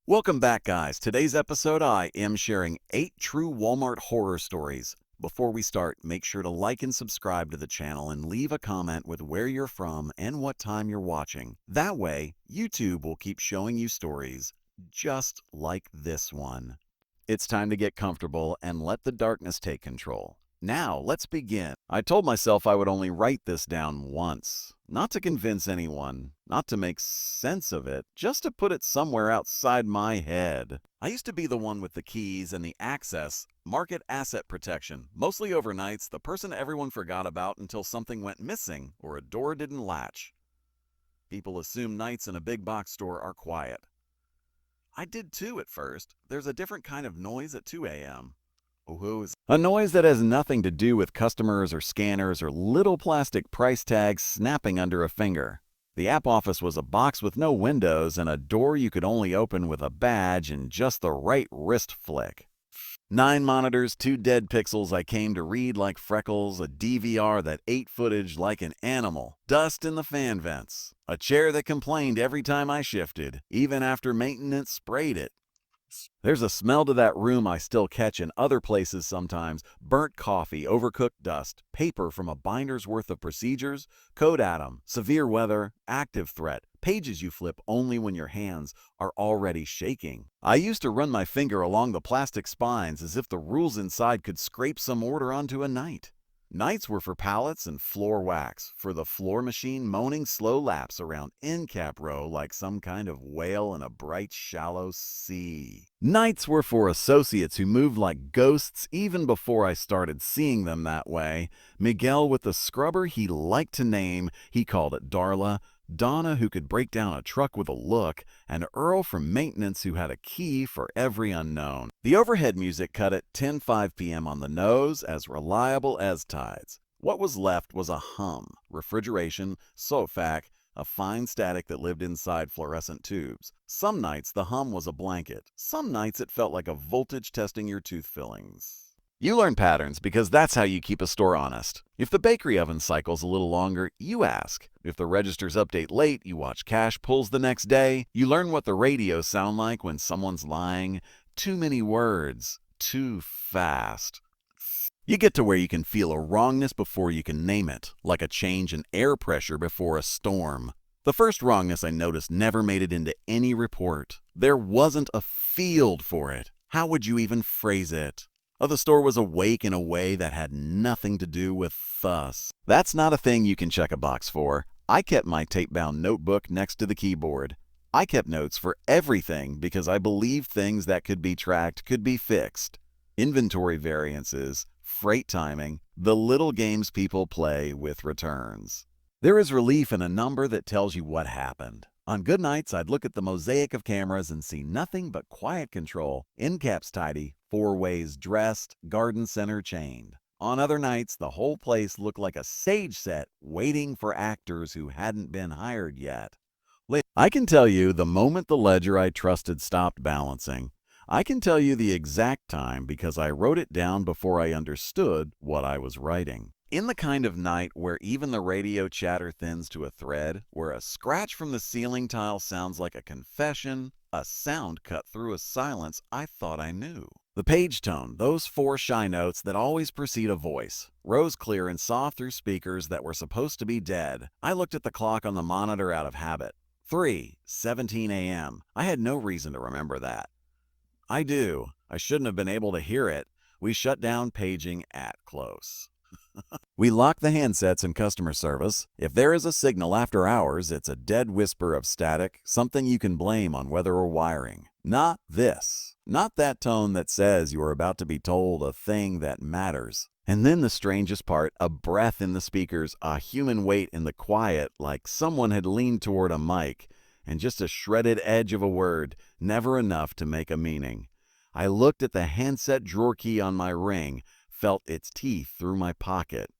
Welcome back, guys. Today's episode, I am sharing 8 true Walmart horror stories. Before we start, make sure to like and subscribe to the channel and leave a comment with where you're from and what time you're watching. That way, YouTube will keep showing you stories just like this one. It's time to get comfortable and let the darkness take control. Now, let's begin. I told myself I would only write this down once. Not to convince anyone, not to make sense of it, just to put it somewhere outside my head. I used to be the one with the keys and the access, market asset protection, mostly overnights, the person everyone forgot about until something went missing or a door didn't latch. People assume nights in a big box store are quiet. I did too at first. There's a different kind of noise at 2 a.m. A noise that has nothing to do with customers or scanners or little plastic price tags snapping under a finger. The app office was a box with no windows and a door you could only open with a badge and just the right wrist flick. 9 monitors, 2 dead pixels I came to read like freckles, a DVR that ate footage like an animal, dust in the fan vents, a chair that complained every time I shifted, even after maintenance sprayed it. There's a smell to that room I still catch in other places sometimes. Burnt coffee, overcooked dust, paper from a binder's worth of procedures, code atom, severe weather, active threat, pages you flip only when your hands are already shaking. I used to run my finger along the plastic spines as if the rules inside could scrape some order onto a night. Nights were for pallets and floor wax, for the floor machine moaning slow laps around end cap row like some kind of whale in a bright, shallow sea. Nights were for associates who moved like ghosts even before I started seeing them that way. Miguel with the scrubber he liked to name, he called it Darla. Donna who could break down a truck with a look, and Earl from maintenance who had a key for every unknown. The overhead music cut at 10:05 p.m. on the nose, as reliable as tides. What was left was a hum, refrigeration, SOFAC, a fine static that lived inside fluorescent tubes. Some nights the hum was a blanket. Some nights it felt like a voltage testing your tooth fillings. You learn patterns because that's how you keep a store honest. If the bakery oven cycles a little longer, you ask. If the registers update late, you watch cash pulls the next day. You learn what the radios sound like when someone's lying. Too many words, too fast. You get to where you can feel a wrongness before you can name it, like a change in air pressure before a storm. The first wrongness I noticed never made it into any report. There wasn't a field for it. How would you even phrase it? The store was awake in a way that had nothing to do with us. That's not a thing you can check a box for. I kept my tape-bound notebook next to the keyboard. I kept notes for everything because I believed things that could be tracked could be fixed. Inventory variances, freight timing, the little games people play with returns. There is relief in a number that tells you what happened. On good nights, I'd look at the mosaic of cameras and see nothing but quiet control, end caps tidy, 4 ways dressed, garden center chained. On other nights, the whole place looked like a stage set waiting for actors who hadn't been hired yet. I can tell you the moment the ledger I trusted stopped balancing. I can tell you the exact time because I wrote it down before I understood what I was writing. In the kind of night where even the radio chatter thins to a thread, where a scratch from the ceiling tile sounds like a confession, a sound cut through a silence I thought I knew. The page tone, those 4 shy notes that always precede a voice, rose clear and saw through speakers that were supposed to be dead. I looked at the clock on the monitor out of habit. 3:17 a.m. I had no reason to remember that. I do. I shouldn't have been able to hear it. We shut down paging at close. We lock the handsets in customer service. If there is a signal after hours, it's a dead whisper of static, something you can blame on weather or wiring. Not this. Not that tone that says you are about to be told a thing that matters. And then the strangest part, a breath in the speakers, a human weight in the quiet, like someone had leaned toward a mic, and just a shredded edge of a word, never enough to make a meaning. I looked at the handset drawer key on my ring, felt its teeth through my pocket.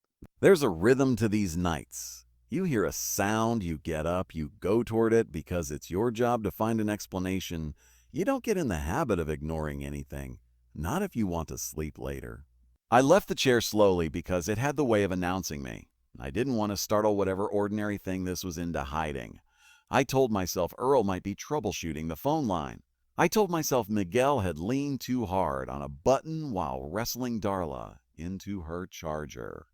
There's a rhythm to these nights. You hear a sound, you get up, you go toward it because it's your job to find an explanation. You don't get in the habit of ignoring anything, not if you want to sleep later. I left the chair slowly because it had the way of announcing me. I didn't want to startle whatever ordinary thing this was into hiding. I told myself Earl might be troubleshooting the phone line. I told myself Miguel had leaned too hard on a button while wrestling Darla into her charger.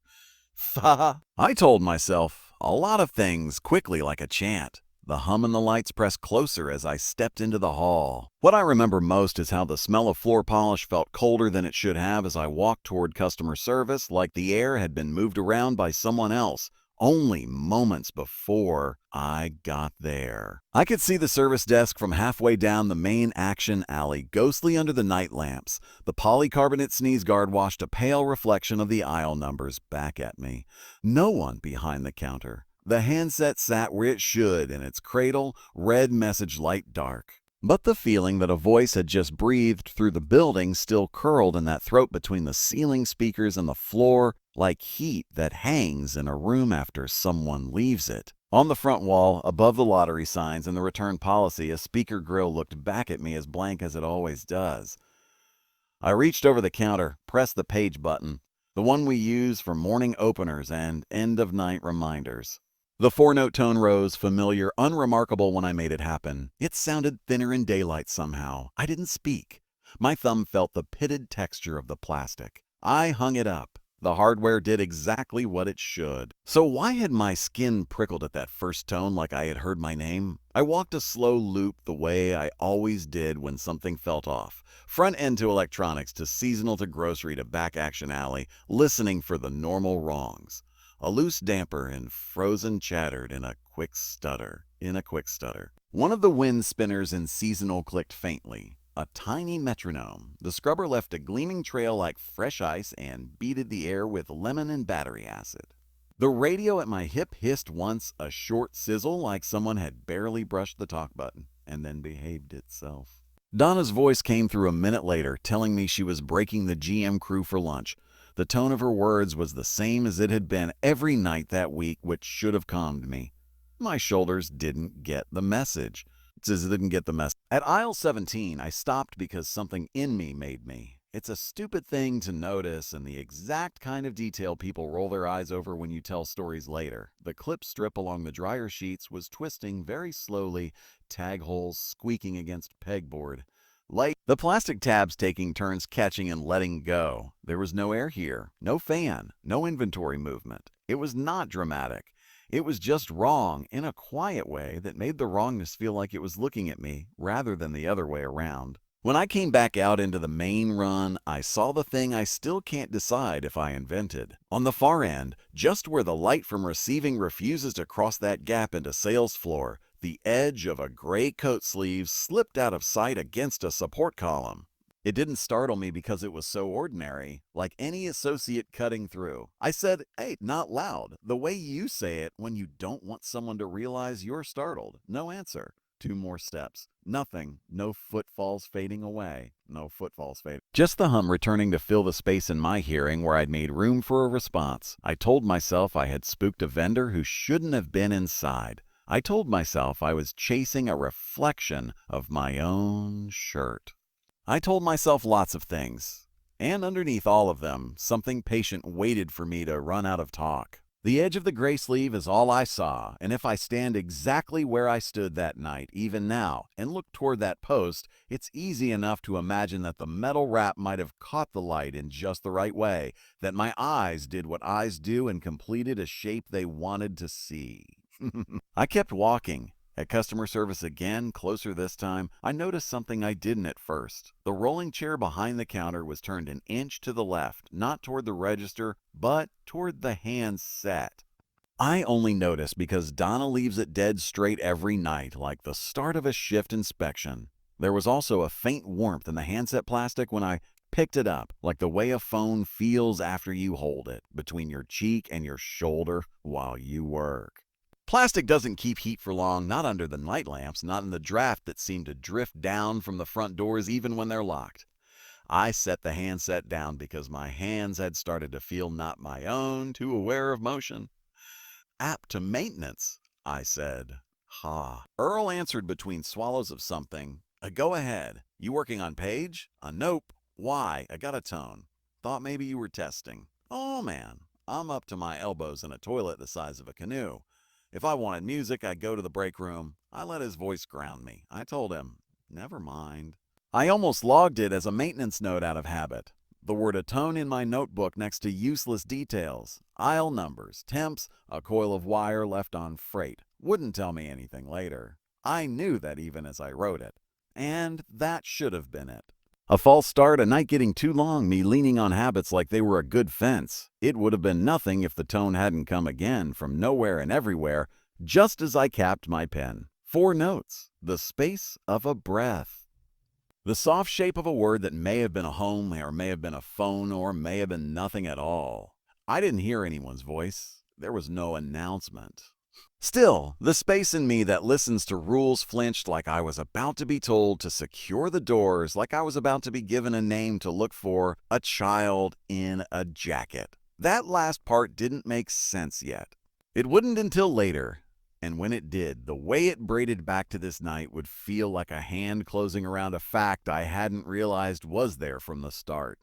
I told myself a lot of things quickly like a chant. The hum and the lights pressed closer as I stepped into the hall. What I remember most is how the smell of floor polish felt colder than it should have as I walked toward customer service, like the air had been moved around by someone else, only moments before I got there. I could see the service desk from halfway down the main action alley, ghostly under the night lamps. The polycarbonate sneeze guard washed a pale reflection of the aisle numbers back at me. No one behind the counter. The handset sat where it should in its cradle, red message light dark. But the feeling that a voice had just breathed through the building still curled in that throat between the ceiling speakers and the floor, like heat that hangs in a room after someone leaves it. On the front wall, above the lottery signs and the return policy, a speaker grill looked back at me as blank as it always does. I reached over the counter, pressed the page button, the one we use for morning openers and end-of-night reminders. The four-note tone rose, familiar, unremarkable when I made it happen. It sounded thinner in daylight somehow. I didn't speak. My thumb felt the pitted texture of the plastic. I hung it up. The hardware did exactly what it should. So why had my skin prickled at that first tone like I had heard my name? I walked a slow loop the way I always did when something felt off. Front end to electronics, to seasonal, to grocery, to back action alley, listening for the normal wrongs. A loose damper and frozen chattered in a quick stutter. One of the wind spinners in seasonal clicked faintly. A tiny metronome. The scrubber left a gleaming trail like fresh ice and beaded the air with lemon and battery acid. The radio at my hip hissed once, a short sizzle like someone had barely brushed the talk button, and then behaved itself. Donna's voice came through a minute later, telling me she was breaking the GM crew for lunch. The tone of her words was the same as it had been every night that week, which should have calmed me. My shoulders didn't get the message. At aisle 17, I stopped because something in me made me. It's a stupid thing to notice and the exact kind of detail people roll their eyes over when you tell stories later. The clip strip along the dryer sheets was twisting very slowly, tag holes squeaking against pegboard. The plastic tabs taking turns catching and letting go. There was no air here, no fan, no inventory movement. It was not dramatic. It was just wrong in a quiet way that made the wrongness feel like it was looking at me rather than the other way around. When I came back out into the main run, I saw the thing I still can't decide if I invented. On the far end, just where the light from receiving refuses to cross that gap into sales floor, the edge of a gray coat sleeve slipped out of sight against a support column. It didn't startle me because it was so ordinary, like any associate cutting through. I said, "Hey," not loud, the way you say it when you don't want someone to realize you're startled. No answer. 2 more steps. Nothing. No footfalls fading away. Just the hum returning to fill the space in my hearing where I'd made room for a response. I told myself I had spooked a vendor who shouldn't have been inside. I told myself I was chasing a reflection of my own shirt. I told myself lots of things, and underneath all of them, something patient waited for me to run out of talk. The edge of the gray sleeve is all I saw, and if I stand exactly where I stood that night, even now, and look toward that post, it's easy enough to imagine that the metal wrap might have caught the light in just the right way, that my eyes did what eyes do and completed a shape they wanted to see. I kept walking. At customer service again, closer this time, I noticed something I didn't at first. The rolling chair behind the counter was turned an inch to the left, not toward the register, but toward the handset. I only noticed because Donna leaves it dead straight every night, like the start of a shift inspection. There was also a faint warmth in the handset plastic when I picked it up, like the way a phone feels after you hold it, between your cheek and your shoulder while you work. Plastic doesn't keep heat for long, not under the night lamps, not in the draft that seemed to drift down from the front doors even when they're locked. I set the handset down because my hands had started to feel not my own, too aware of motion. "Apt to maintenance," I said. "Ha." Earl answered between swallows of something. "Go ahead. You working on page?" "Nope." "Why?" I got a tone. "Thought maybe you were testing." "Oh man, I'm up to my elbows in a toilet the size of a canoe. If I wanted music, I'd go to the break room." I let his voice ground me. I told him, Never mind. I almost logged it as a maintenance note out of habit. The word atone in my notebook next to useless details. Aisle numbers, temps, a coil of wire left on freight. Wouldn't tell me anything later. I knew that even as I wrote it. And that should have been it. A false start, a night getting too long, me leaning on habits like they were a good fence. It would have been nothing if the tone hadn't come again from nowhere and everywhere, just as I capped my pen. 4 notes, the space of a breath. The soft shape of a word that may have been a home or may have been a phone or may have been nothing at all. I didn't hear anyone's voice. There was no announcement. Still, the space in me that listens to rules flinched like I was about to be told to secure the doors, like I was about to be given a name to look for, a child in a jacket. That last part didn't make sense yet. It wouldn't until later. And when it did, the way it braided back to this night would feel like a hand closing around a fact I hadn't realized was there from the start.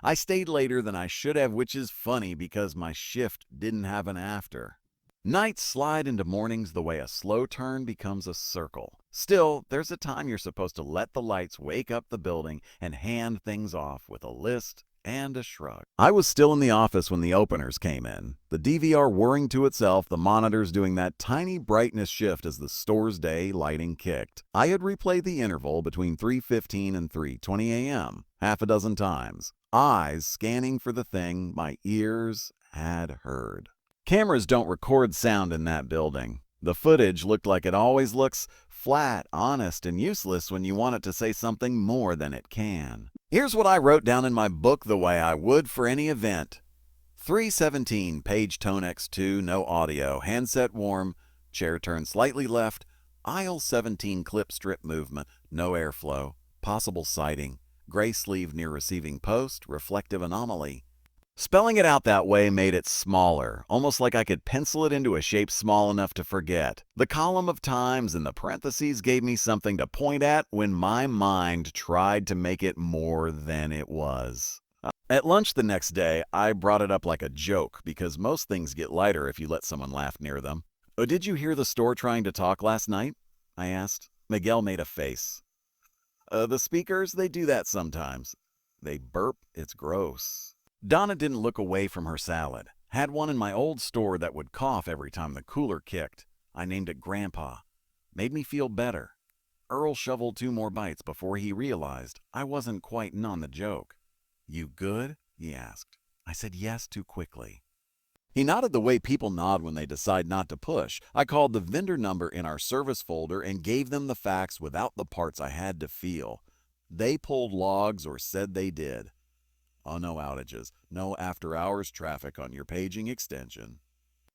I stayed later than I should have, which is funny because my shift didn't have an after. Nights slide into mornings the way a slow turn becomes a circle. Still, there's a time you're supposed to let the lights wake up the building and hand things off with a list and a shrug. I was still in the office when the openers came in, the DVR whirring to itself, the monitors doing that tiny brightness shift as the store's day lighting kicked. I had replayed the interval between 3:15 and 3:20 a.m. half a dozen times, eyes scanning for the thing my ears had heard. Cameras don't record sound in that building. The footage looked like it always looks, flat, honest, and useless when you want it to say something more than it can. Here's what I wrote down in my book the way I would for any event. 3:17, page tone X2, no audio, handset warm, chair turned slightly left, aisle 17 clip strip movement, no airflow, possible sighting, gray sleeve near receiving post, reflective anomaly. Spelling it out that way made it smaller, almost like I could pencil it into a shape small enough to forget. The column of times and the parentheses gave me something to point at when my mind tried to make it more than it was. At lunch the next day, I brought it up like a joke because most things get lighter if you let someone laugh near them. "Oh, did you hear the store trying to talk last night?" I asked. Miguel made a face. The speakers, they do that sometimes. They burp, it's gross." Donna didn't look away from her salad. Had one in my old store that would cough every time the cooler kicked. I named it Grandpa. Made me feel better. Earl shoveled 2 more bites before he realized I wasn't quite in on the joke. "You good?" he asked. I said yes too quickly. He nodded the way people nod when they decide not to push. I called the vendor number in our service folder and gave them the facts without the parts I had to feel. They pulled logs or said they did. Oh, no outages, no after-hours traffic on your paging extension.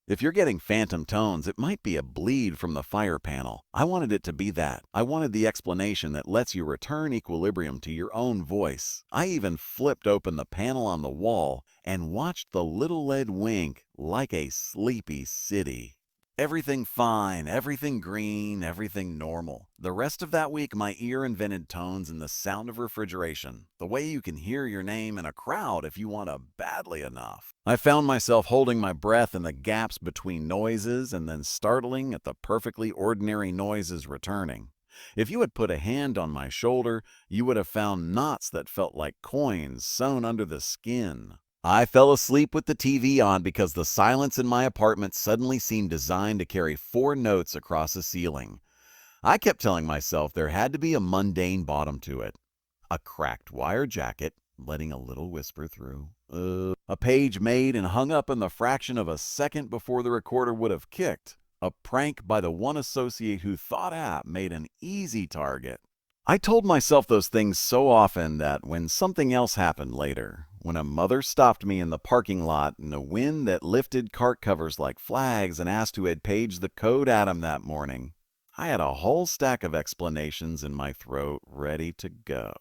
If you're getting phantom tones, it might be a bleed from the fire panel. I wanted it to be that. I wanted the explanation that lets you return equilibrium to your own voice. I even flipped open the panel on the wall and watched the little lead wink like a sleepy city. Everything fine, everything green, everything normal. The rest of that week, my ear invented tones in the sound of refrigeration, the way you can hear your name in a crowd if you want to badly enough. I found myself holding my breath in the gaps between noises and then startling at the perfectly ordinary noises returning. If you had put a hand on my shoulder, you would have found knots that felt like coins sewn under the skin. I fell asleep with the TV on because the silence in my apartment suddenly seemed designed to carry 4 notes across a ceiling. I kept telling myself there had to be a mundane bottom to it. A cracked wire jacket, letting a little whisper through. A page made and hung up in the fraction of a second before the recorder would have kicked. A prank by the one associate who thought app made an easy target. I told myself those things so often that when something else happened later, when a mother stopped me in the parking lot in a wind that lifted cart covers like flags and asked who had paged the code at him that morning, I had a whole stack of explanations in my throat ready to go.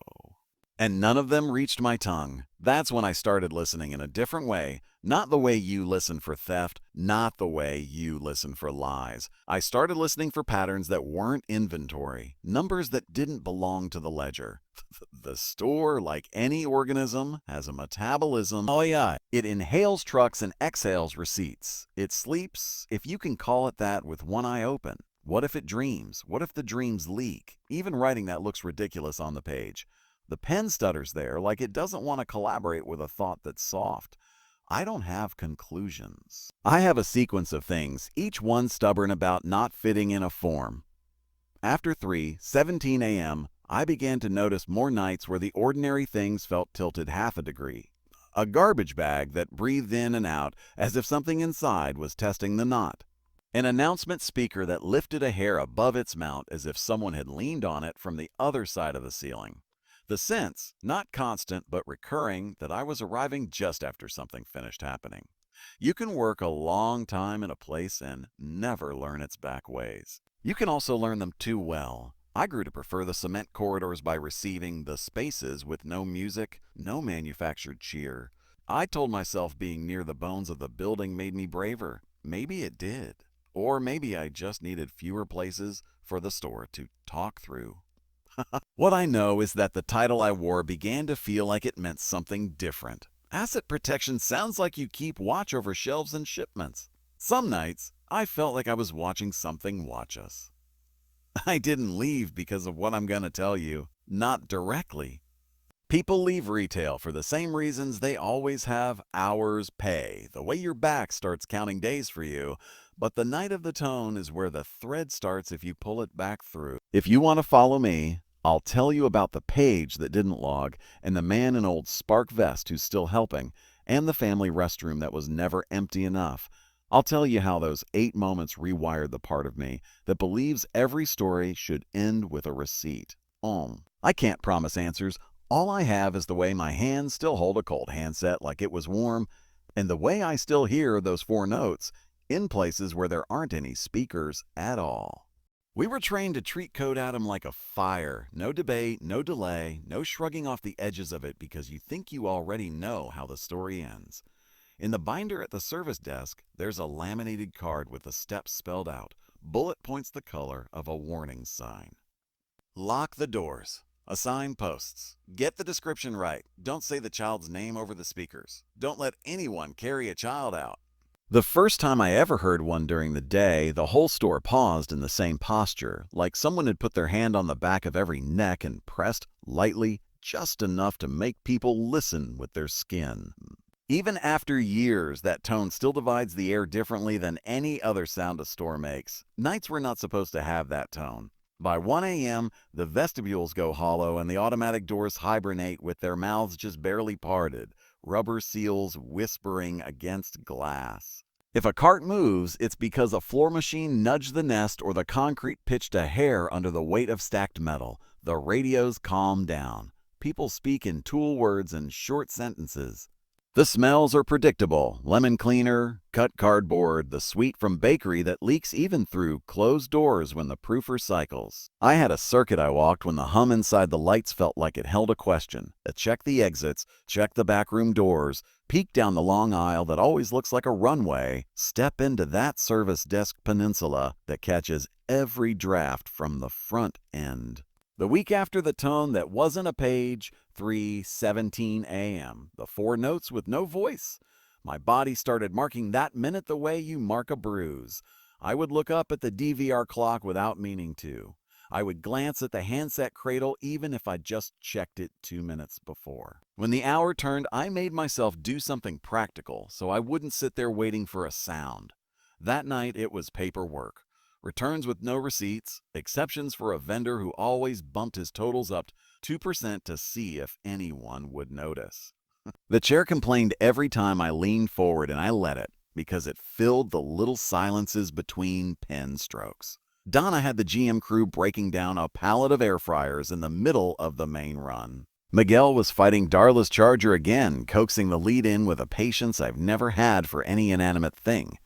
And none of them reached my tongue. That's when I started listening in a different way. Not the way you listen for theft, not the way you listen for lies. I started listening for patterns that weren't inventory, numbers that didn't belong to the ledger. The store, like any organism, has a metabolism. Oh yeah, it inhales trucks and exhales receipts. It sleeps, if you can call it that, with one eye open. What if it dreams? What if the dreams leak? Even writing that looks ridiculous on the page. The pen stutters there like it doesn't want to collaborate with a thought that's soft. I don't have conclusions. I have a sequence of things, each one stubborn about not fitting in a form. After 3:17 a.m., I began to notice more nights where the ordinary things felt tilted half a degree. A garbage bag that breathed in and out as if something inside was testing the knot. An announcement speaker that lifted a hair above its mount as if someone had leaned on it from the other side of the ceiling. The sense, not constant but recurring, that I was arriving just after something finished happening. You can work a long time in a place and never learn its back ways. You can also learn them too well. I grew to prefer the cement corridors by receiving the spaces with no music, no manufactured cheer. I told myself being near the bones of the building made me braver. Maybe it did. Or maybe I just needed fewer places for the store to talk through. What I know is that the title I wore began to feel like it meant something different. Asset protection sounds like you keep watch over shelves and shipments. Some nights, I felt like I was watching something watch us. I didn't leave because of what I'm going to tell you. Not directly. People leave retail for the same reasons they always have: hours pay, the way your back starts counting days for you. But the night of the tone is where the thread starts if you pull it back through. If you want to follow me, I'll tell you about the page that didn't log, and the man in old Spark vest who's still helping, and the family restroom that was never empty enough. I'll tell you how those 8 moments rewired the part of me that believes every story should end with a receipt. I can't promise answers. All I have is the way my hands still hold a cold handset like it was warm, and the way I still hear those 4 notes in places where there aren't any speakers at all. We were trained to treat Code Atom like a fire. No debate, no delay, no shrugging off the edges of it because you think you already know how the story ends. In the binder at the service desk, there's a laminated card with the steps spelled out. Bullet points the color of a warning sign. Lock the doors. Assign posts. Get the description right. Don't say the child's name over the speakers. Don't let anyone carry a child out. The first time I ever heard one during the day, the whole store paused in the same posture, like someone had put their hand on the back of every neck and pressed lightly, just enough to make people listen with their skin. Even after years, that tone still divides the air differently than any other sound a store makes. Nights were not supposed to have that tone. By 1 a.m., the vestibules go hollow and the automatic doors hibernate with their mouths just barely parted, rubber seals whispering against glass. If a cart moves, it's because a floor machine nudged the nest or the concrete pitched a hair under the weight of stacked metal. The radios calm down. People speak in tool words and short sentences. The smells are predictable: lemon cleaner, cut cardboard, the sweet from bakery that leaks even through closed doors when the proofer cycles. I had a circuit I walked when the hum inside the lights felt like it held a question. Check the exits, check the backroom doors, peek down the long aisle that always looks like a runway, step into that service desk peninsula that catches every draft from the front end. The week after the tone that wasn't a page, 3:17 a.m., the 4 notes with no voice. My body started marking that minute the way you mark a bruise. I would look up at the DVR clock without meaning to. I would glance at the handset cradle even if I just checked it 2 minutes before. When the hour turned, I made myself do something practical so I wouldn't sit there waiting for a sound. That night it was paperwork. Returns with no receipts, exceptions for a vendor who always bumped his totals up 2% to see if anyone would notice. The chair complained every time I leaned forward, and I let it, because it filled the little silences between pen strokes. Donna had the GM crew breaking down a pallet of air fryers in the middle of the main run. Miguel was fighting Darla's charger again, coaxing the lead in with a patience I've never had for any inanimate thing.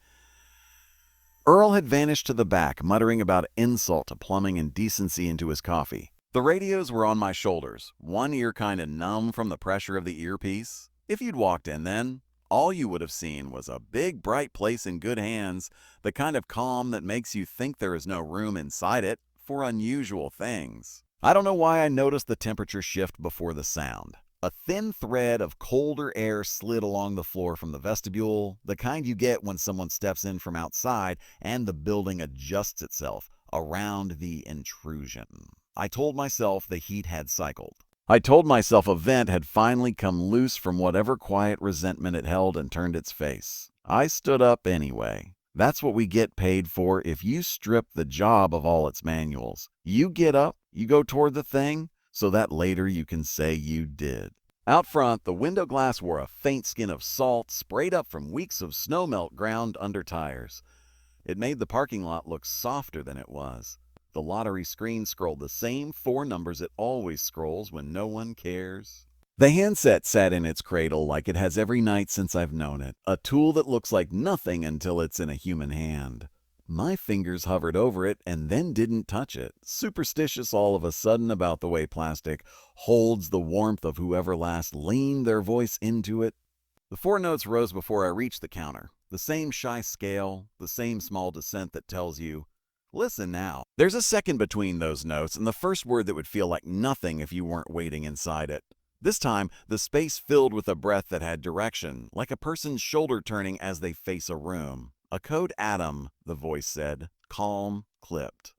Earl had vanished to the back, muttering about insult to plumbing and decency into his coffee. The radios were on my shoulders, one ear kinda numb from the pressure of the earpiece. If you'd walked in then, all you would have seen was a big, bright place in good hands, the kind of calm that makes you think there is no room inside it for unusual things. I don't know why I noticed the temperature shift before the sound. A thin thread of colder air slid along the floor from the vestibule, the kind you get when someone steps in from outside and the building adjusts itself, around the intrusion. I told myself the heat had cycled. I told myself a vent had finally come loose from whatever quiet resentment it held and turned its face. I stood up anyway. That's what we get paid for if you strip the job of all its manuals. You get up, you go toward the thing, so that later you can say you did. Out front, the window glass wore a faint skin of salt sprayed up from weeks of snowmelt ground under tires. It made the parking lot look softer than it was. The lottery screen scrolled the same 4 numbers it always scrolls when no one cares. The handset sat in its cradle like it has every night since I've known it, a tool that looks like nothing until it's in a human hand. My fingers hovered over it and then didn't touch it, superstitious all of a sudden about the way plastic holds the warmth of whoever last leaned their voice into it. The 4 notes rose before I reached the counter, the same shy scale, the same small descent that tells you, listen now. There's a second between those notes and the first word that would feel like nothing if you weren't waiting inside it. This time, the space filled with a breath that had direction, like a person's shoulder turning as they face a room. A code atom, the voice said, calm, clipped.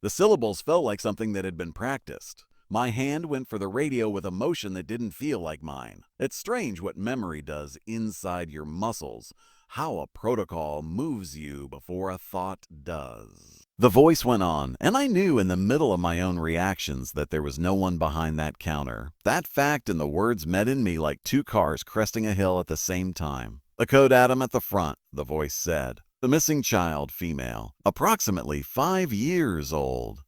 The syllables felt like something that had been practiced. My hand went for the radio with a motion that didn't feel like mine. It's strange what memory does inside your muscles, how a protocol moves you before a thought does. The voice went on, and I knew in the middle of my own reactions that there was no one behind that counter. That fact and the words met in me like 2 cars cresting a hill at the same time. The code atom at the front, the voice said. The missing child, female, approximately 5 years old.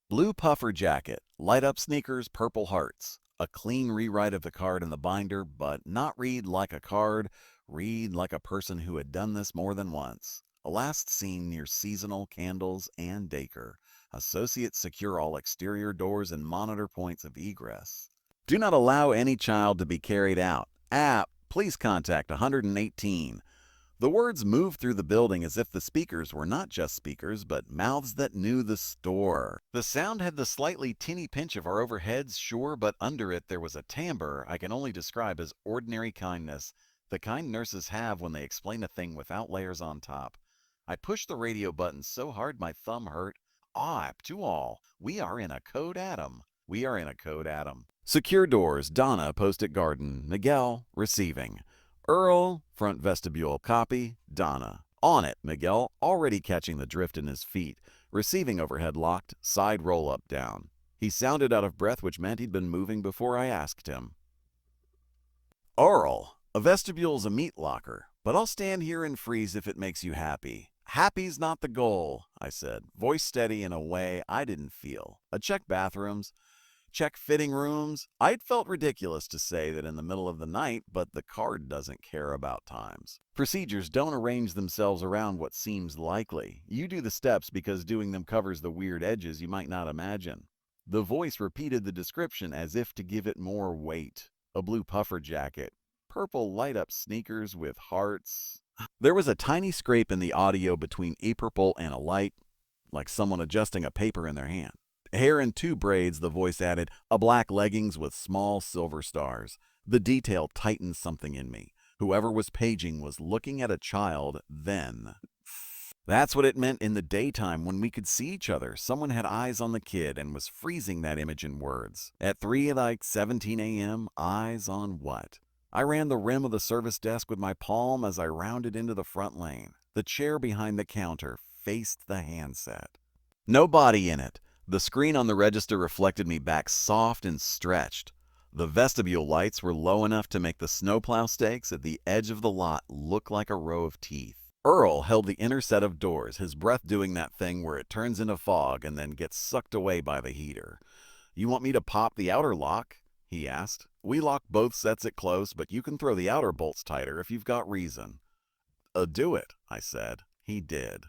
Blue puffer jacket, light-up sneakers, purple hearts. A clean rewrite of the card in the binder, but not read like a card, read like a person who had done this more than once. A last seen near Seasonal, Candles, and Dacre. Associates secure all exterior doors and monitor points of egress. Do not allow any child to be carried out. App, please contact 118. The words moved through the building as if the speakers were not just speakers, but mouths that knew the store. The sound had the slightly tinny pinch of our overheads, sure, but under it there was a timbre I can only describe as ordinary kindness, the kind nurses have when they explain a thing without layers on top. I pushed the radio button so hard my thumb hurt. To all, we are in a code atom. We are in a code atom. Secure doors, Donna, post-it garden, Miguel, receiving. Earl, front vestibule, copy, Donna. On it, Miguel, already catching the drift in his feet. Receiving overhead locked, side roll up down. He sounded out of breath, which meant he'd been moving before I asked him. Earl, a vestibule's a meat locker, but I'll stand here and freeze if it makes you happy. Happy's not the goal, I said, voice steady in a way I didn't feel. Check bathrooms. Check fitting rooms. I'd felt ridiculous to say that in the middle of the night, but the card doesn't care about times. Procedures don't arrange themselves around what seems likely. You do the steps because doing them covers the weird edges you might not imagine. The voice repeated the description as if to give it more weight. A blue puffer jacket, purple light-up sneakers with hearts. There was a tiny scrape in the audio between a purple and a light, like someone adjusting a paper in their hand. Hair in 2 braids, the voice added, a black leggings with small silver stars. The detail tightened something in me. Whoever was paging was looking at a child then. That's what it meant in the daytime when we could see each other. Someone had eyes on the kid and was freezing that image in words. At 17 a.m., eyes on what? I ran the rim of the service desk with my palm as I rounded into the front lane. The chair behind the counter faced the handset. No body in it. The screen on the register reflected me back soft and stretched. The vestibule lights were low enough to make the snowplow stakes at the edge of the lot look like a row of teeth. Earl held the inner set of doors, his breath doing that thing where it turns into fog and then gets sucked away by the heater. You want me to pop the outer lock? He asked. We lock both sets at close, but you can throw the outer bolts tighter if you've got reason. Do it, I said. He did.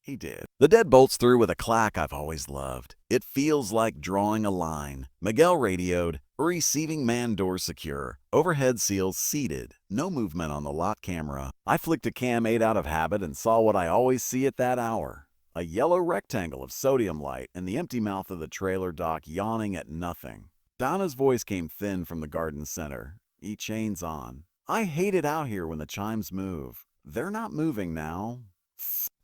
He did. The deadbolts threw with a clack I've always loved. It feels like drawing a line. Miguel radioed, receiving man door secure. Overhead seals seated. No movement on the lot camera. I flicked a cam 8 out of habit and saw what I always see at that hour. A yellow rectangle of sodium light and the empty mouth of the trailer dock yawning at nothing. Donna's voice came thin from the garden center. E-chains on. I hate it out here when the chimes move. They're not moving now.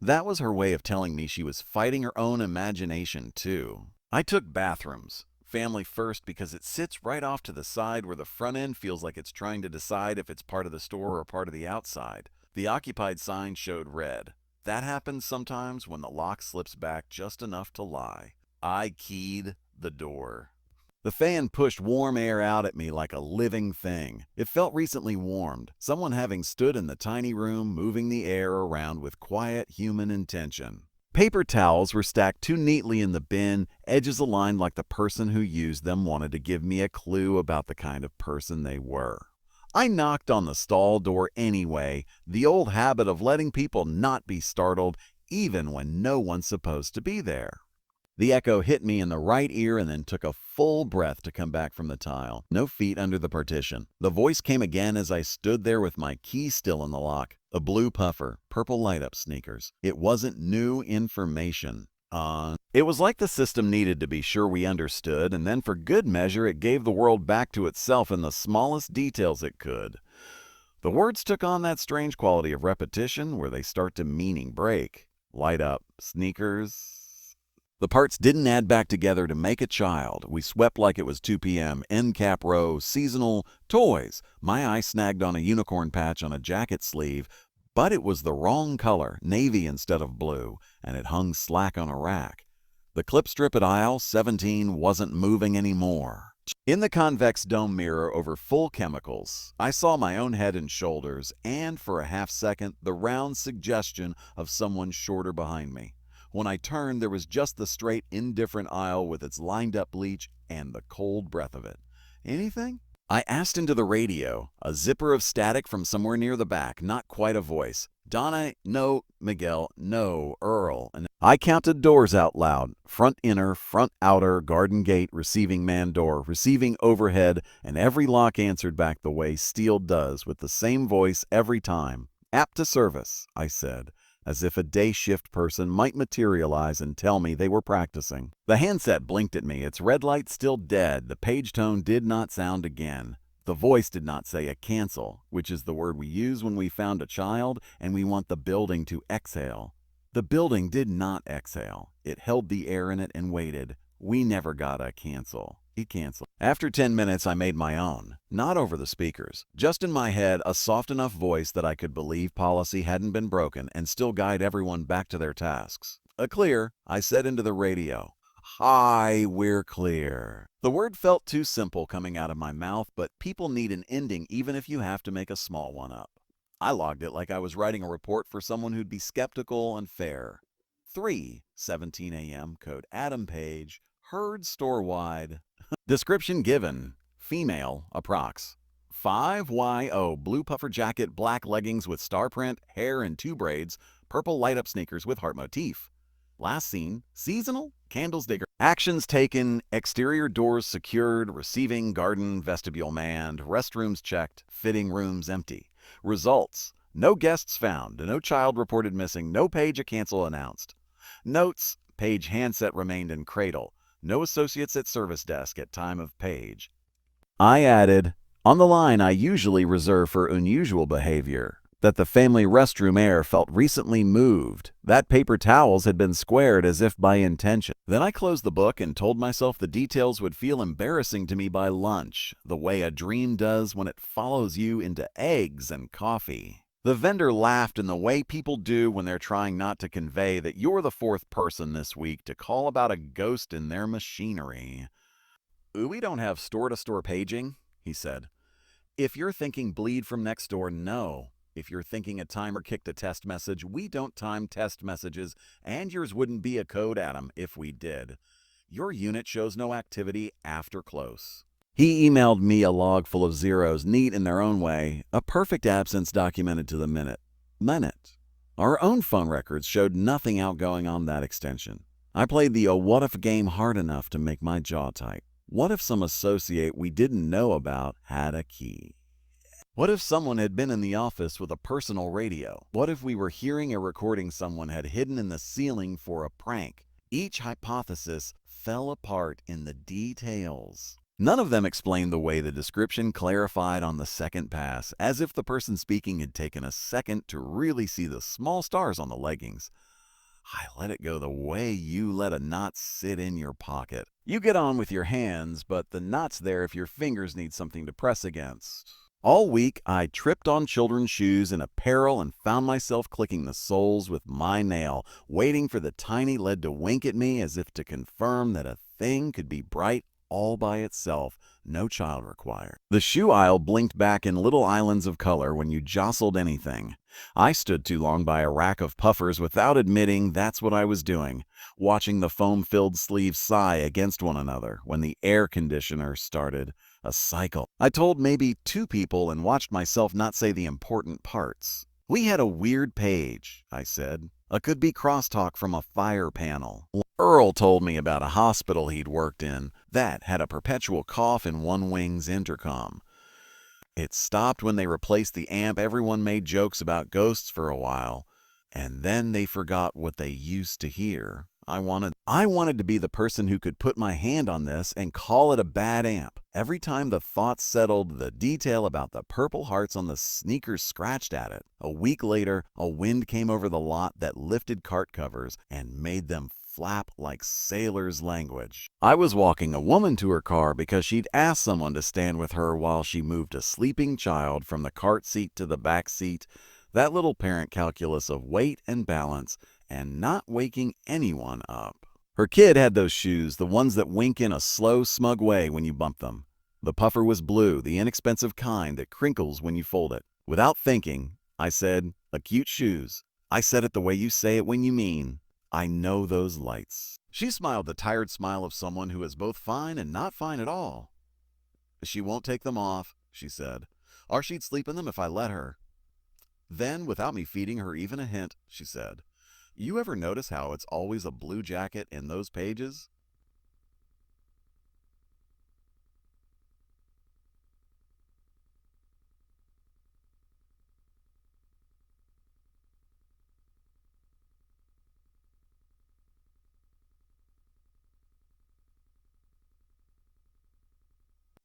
That was her way of telling me she was fighting her own imagination, too. I took bathrooms. Family first because it sits right off to the side where the front end feels like it's trying to decide if it's part of the store or part of the outside. The occupied sign showed red. That happens sometimes when the lock slips back just enough to lie. I keyed the door. The fan pushed warm air out at me like a living thing. It felt recently warmed, someone having stood in the tiny room moving the air around with quiet human intention. Paper towels were stacked too neatly in the bin, edges aligned like the person who used them wanted to give me a clue about the kind of person they were. I knocked on the stall door anyway, the old habit of letting people not be startled even when no one's supposed to be there. The echo hit me in the right ear and then took a full breath to come back from the tile. No feet under the partition. The voice came again as I stood there with my key still in the lock. A blue puffer, purple light-up sneakers. It wasn't new information. It was like the system needed to be sure we understood, and then for good measure it gave the world back to itself in the smallest details it could. The words took on that strange quality of repetition where they start to meaning break. Light up, sneakers. The parts didn't add back together to make a child. We swept like it was 2 p.m. End cap row, seasonal, toys. My eye snagged on a unicorn patch on a jacket sleeve, but it was the wrong color, navy instead of blue, and it hung slack on a rack. The clip strip at aisle 17 wasn't moving anymore. In the convex dome mirror over full chemicals, I saw my own head and shoulders, and for a half second, the round suggestion of someone shorter behind me. When I turned, there was just the straight, indifferent aisle with its lined-up bleach and the cold breath of it. Anything? I asked into the radio, a zipper of static from somewhere near the back, not quite a voice. Donna, no. Miguel, no. Earl. And I counted doors out loud. Front inner, front outer, garden gate, receiving man door, receiving overhead, and every lock answered back the way steel does, with the same voice every time. Apt to service, I said, as if a day shift person might materialize and tell me they were practicing. The handset blinked at me, its red light still dead. The page tone did not sound again. The voice did not say a cancel, which is the word we use when we found a child and we want the building to exhale. The building did not exhale. It held the air in it and waited. We never got a cancel. He canceled. After 10 minutes, I made my own. Not over the speakers. Just in my head, a soft enough voice that I could believe policy hadn't been broken and still guide everyone back to their tasks. Clear, I said into the radio. Hi, we're clear. The word felt too simple coming out of my mouth, but people need an ending even if you have to make a small one up. I logged it like I was writing a report for someone who'd be skeptical and fair. 3:17 a.m. Code Adam Page. Heard store-wide. Description given. Female, approx. 5YO, blue puffer jacket, black leggings with star print, hair in 2 braids, purple light-up sneakers with heart motif. Last seen, seasonal, candles digger. Actions taken, exterior doors secured, receiving garden vestibule manned, restrooms checked, fitting rooms empty. Results, no guests found, no child reported missing, no page a cancel announced. Notes, page handset remained in cradle. No associates at service desk at time of page. I added, on the line I usually reserve for unusual behavior, that the family restroom air felt recently moved, that paper towels had been squared as if by intention. Then I closed the book and told myself the details would feel embarrassing to me by lunch, the way a dream does when it follows you into eggs and coffee. The vendor laughed in the way people do when they're trying not to convey that you're the 4th person this week to call about a ghost in their machinery. We don't have store-to-store paging, he said. If you're thinking bleed from next door, no. If you're thinking a timer kicked a test message, we don't time test messages, and yours wouldn't be a code, Adam, if we did. Your unit shows no activity after close. He emailed me a log full of zeros, neat in their own way, a perfect absence documented to the minute. Our own phone records showed nothing outgoing on that extension. I played the what if game hard enough to make my jaw tight. What if some associate we didn't know about had a key? What if someone had been in the office with a personal radio? What if we were hearing a recording someone had hidden in the ceiling for a prank? Each hypothesis fell apart in the details. None of them explained the way the description clarified on the second pass, as if the person speaking had taken a second to really see the small stars on the leggings. I let it go the way you let a knot sit in your pocket. You get on with your hands, but the knot's there if your fingers need something to press against. All week, I tripped on children's shoes and apparel and found myself clicking the soles with my nail, waiting for the tiny lead to wink at me as if to confirm that a thing could be bright all by itself, no child required. The shoe aisle blinked back in little islands of color when you jostled anything. I stood too long by a rack of puffers without admitting that's what I was doing, watching the foam-filled sleeves sigh against one another when the air conditioner started a cycle. I told maybe 2 people and watched myself not say the important parts. We had a weird page, I said. A could-be crosstalk from a fire panel. Earl told me about a hospital he'd worked in that had a perpetual cough in one wing's intercom. It stopped when they replaced the amp. Everyone made jokes about ghosts for a while, and then they forgot what they used to hear. I wanted to be the person who could put my hand on this and call it a bad amp. Every time the thoughts settled, the detail about the purple hearts on the sneakers scratched at it. A week later, a wind came over the lot that lifted cart covers and made them flap like sailors' language. I was walking a woman to her car because she'd asked someone to stand with her while she moved a sleeping child from the cart seat to the back seat. That little parent calculus of weight and balance and not waking anyone up. Her kid had those shoes, the ones that wink in a slow, smug way when you bump them. The puffer was blue, the inexpensive kind that crinkles when you fold it. Without thinking, I said, "Cute shoes." I said it the way you say it when you mean, "I know those lights." She smiled the tired smile of someone who is both fine and not fine at all. "She won't take them off," she said, "or she'd sleep in them if I let her." Then, without me feeding her even a hint, she said, "You ever notice how it's always a blue jacket in those pages?"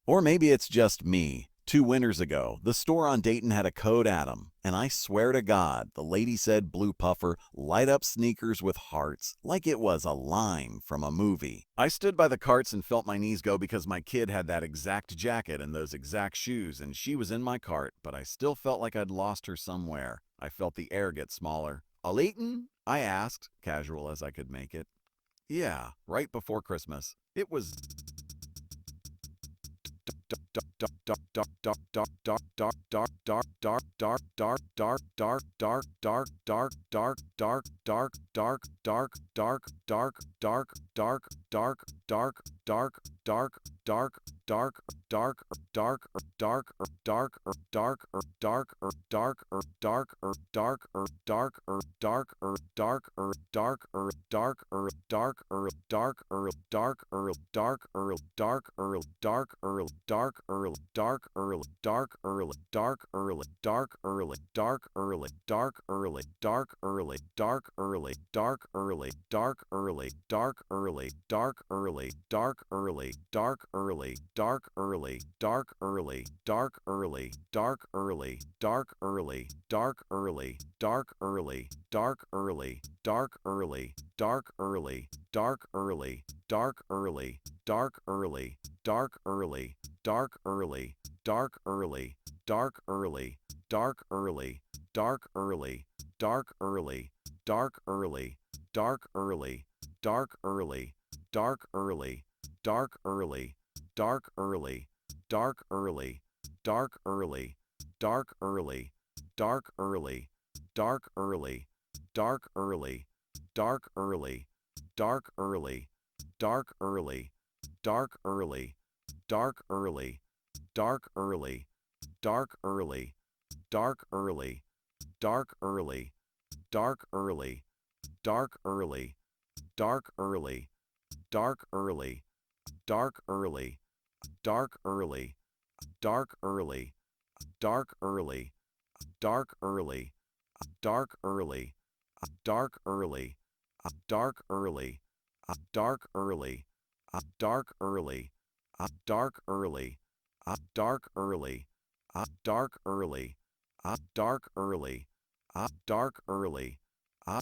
Or maybe it's just me. 2 winters ago, the store on Dayton had a code Adam, and I swear to God, the lady said blue puffer, light up sneakers with hearts, like it was a line from a movie. I stood by the carts and felt my knees go because my kid had that exact jacket and those exact shoes, and she was in my cart, but I still felt like I'd lost her somewhere. I felt the air get smaller. "All eaten?" I asked, casual as I could make it. "Yeah, right before Christmas. It was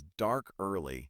dark early.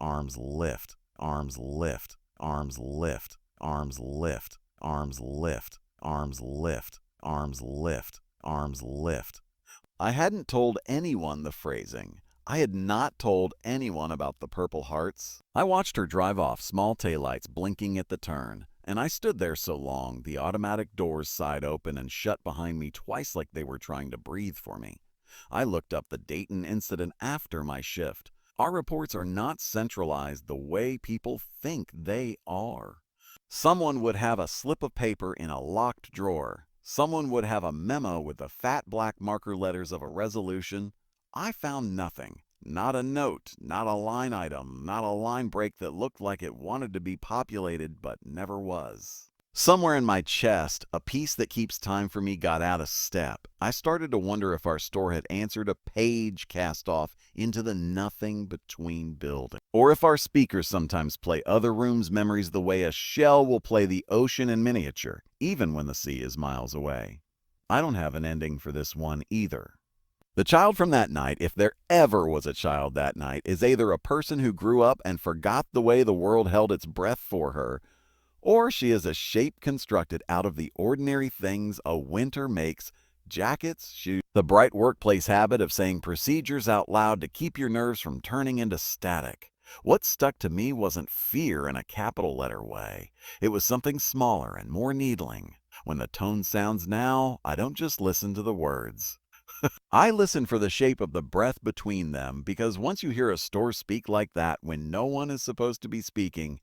arms lift, arms lift, arms lift, arms lift, arms lift, arms lift, arms lift, arms lift. I hadn't told anyone the phrasing. I had not told anyone about the Purple Hearts. I watched her drive off, small taillights blinking at the turn, and I stood there so long the automatic doors sighed open and shut behind me twice like they were trying to breathe for me. I looked up the Dayton incident after my shift. Our reports are not centralized the way people think they are. Someone would have a slip of paper in a locked drawer. Someone would have a memo with the fat black marker letters of a resolution. I found nothing. Not a note, not a line item, not a line break that looked like it wanted to be populated but never was. Somewhere in my chest, a piece that keeps time for me got out of step. I started to wonder if our store had answered a page cast off into the nothing between building. Or if our speakers sometimes play other rooms' memories the way a shell will play the ocean in miniature, even when the sea is miles away. I don't have an ending for this one either. The child from that night, if there ever was a child that night, is either a person who grew up and forgot the way the world held its breath for her, or she is a shape constructed out of the ordinary things a winter makes: jackets, shoes, the bright workplace habit of saying procedures out loud to keep your nerves from turning into static. What stuck to me wasn't fear in a capital letter way. It was something smaller and more needling. When the tone sounds now, I don't just listen to the words. I listen for the shape of the breath between them, because once you hear a store speak like that when no one is supposed to be speaking,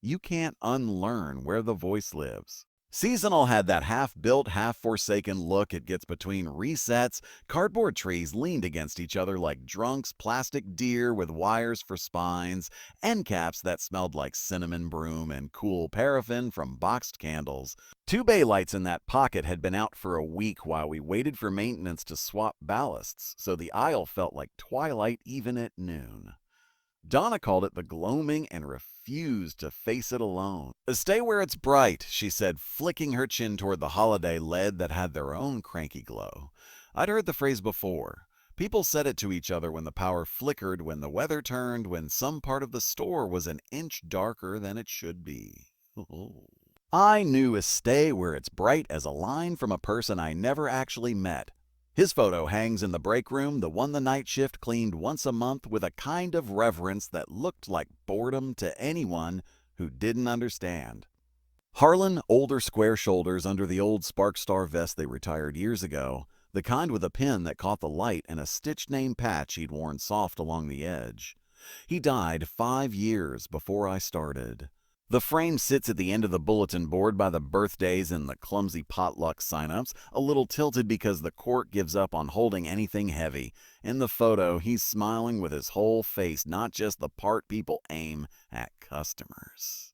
you can't unlearn where the voice lives. Seasonal had that half-built, half-forsaken look it gets between resets. Cardboard trees leaned against each other like drunks, plastic deer with wires for spines, end caps that smelled like cinnamon broom and cool paraffin from boxed candles. 2 bay lights in that pocket had been out for a week while we waited for maintenance to swap ballasts, so the aisle felt like twilight even at noon. Donna called it the gloaming and refused to face it alone. "Stay where it's bright," she said, flicking her chin toward the holiday lead that had their own cranky glow. I'd heard the phrase before. People said it to each other when the power flickered, when the weather turned, when some part of the store was an inch darker than it should be. I knew "stay where it's bright" as a line from a person I never actually met. His photo hangs in the break room, the one the night shift cleaned once a month with a kind of reverence that looked like boredom to anyone who didn't understand. Harlan, older square shoulders under the old Spark Star vest they retired years ago, the kind with a pin that caught the light and a stitched name patch he'd worn soft along the edge. He died 5 years before I started. The frame sits at the end of the bulletin board by the birthdays and the clumsy potluck signups, a little tilted because the court gives up on holding anything heavy. In the photo, he's smiling with his whole face, not just the part people aim at customers.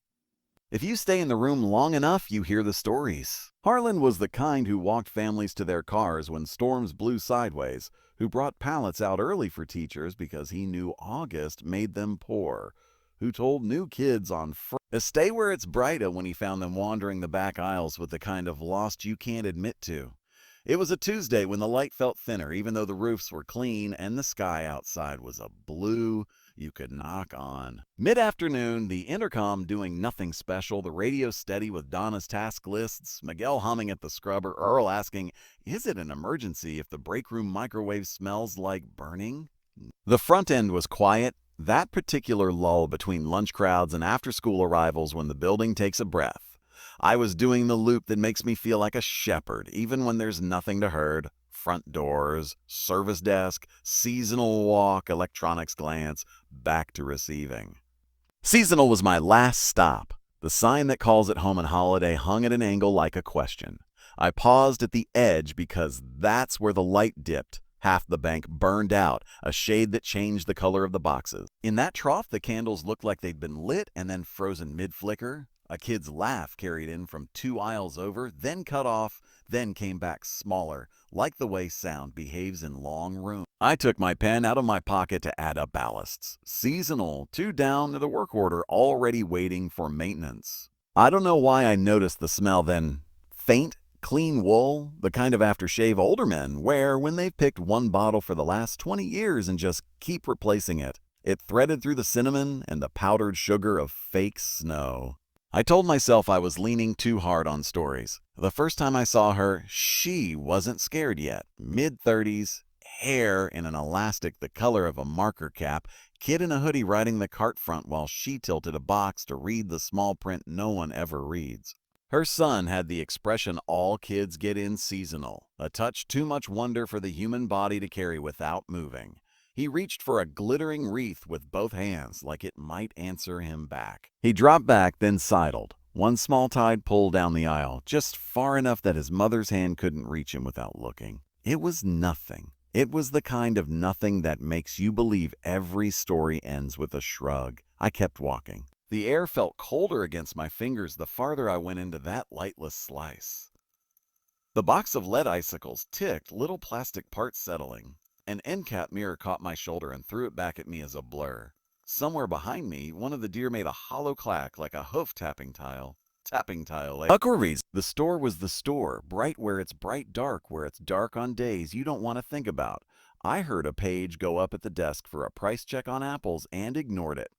If you stay in the room long enough, you hear the stories. Harlan was the kind who walked families to their cars when storms blew sideways, who brought pallets out early for teachers because he knew August made them poor, who told new kids on "stay where it's brighter" when he found them wandering the back aisles with the kind of lost you can't admit to. It was a Tuesday when the light felt thinner, even though the roofs were clean and the sky outside was a blue you could knock on. Mid-afternoon, the intercom doing nothing special, the radio steady with Donna's task lists, Miguel humming at the scrubber, Earl asking, "Is it an emergency if the break room microwave smells like burning?" The front end was quiet. That particular lull between lunch crowds and after-school arrivals when the building takes a breath. I was doing the loop that makes me feel like a shepherd, even when there's nothing to herd. Front doors, service desk, seasonal walk, electronics glance, back to receiving. Seasonal was my last stop. The sign that calls it home and holiday hung at an angle like a question. I paused at the edge because that's where the light dipped. Half the bank burned out, a shade that changed the color of the boxes. In that trough, the candles looked like they'd been lit and then frozen mid-flicker. A kid's laugh carried in from 2 aisles over, then cut off, then came back smaller, like the way sound behaves in long rooms. I took my pen out of my pocket to add up ballasts. Seasonal, 2 down to the work order, already waiting for maintenance. I don't know why I noticed the smell then. Faint, clean wool, the kind of aftershave older men wear when they've picked one bottle for the last 20 years and just keep replacing it. It threaded through the cinnamon and the powdered sugar of fake snow. I told myself I was leaning too hard on stories. The first time I saw her, she wasn't scared yet. Mid-30s, hair in an elastic the color of a marker cap, kid in a hoodie riding the cart front while she tilted a box to read the small print no one ever reads. Her son had the expression all kids get in seasonal, a touch too much wonder for the human body to carry without moving. He reached for a glittering wreath with both hands like it might answer him back. He dropped back, then sidled. One small tide pulled down the aisle, just far enough that his mother's hand couldn't reach him without looking. It was nothing. It was the kind of nothing that makes you believe every story ends with a shrug. I kept walking. The air felt colder against my fingers the farther I went into that lightless slice. The box of lead icicles ticked, little plastic parts settling. An end cap mirror caught my shoulder and threw it back at me as a blur. Somewhere behind me, one of the deer made a hollow clack like a hoof tapping tile. Huckleberries. The store was the store, bright where it's bright, dark where it's dark on days you don't want to think about. I heard a page go up at the desk for a price check on apples and ignored it.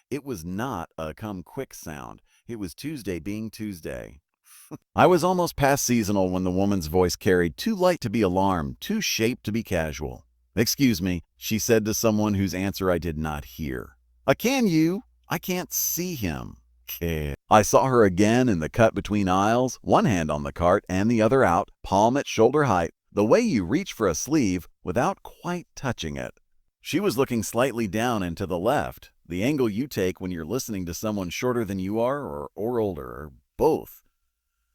It was not a come quick sound. It was Tuesday being Tuesday. I was almost past seasonal when the woman's voice carried, too light to be alarmed, too shaped to be casual. "Excuse me," she said to someone whose answer I did not hear. "Can you? I can't see him." I saw her again in the cut between aisles, one hand on the cart and the other out, palm at shoulder height, the way you reach for a sleeve without quite touching it. She was looking slightly down and to the left, the angle you take when you're listening to someone shorter than you are or older, or both.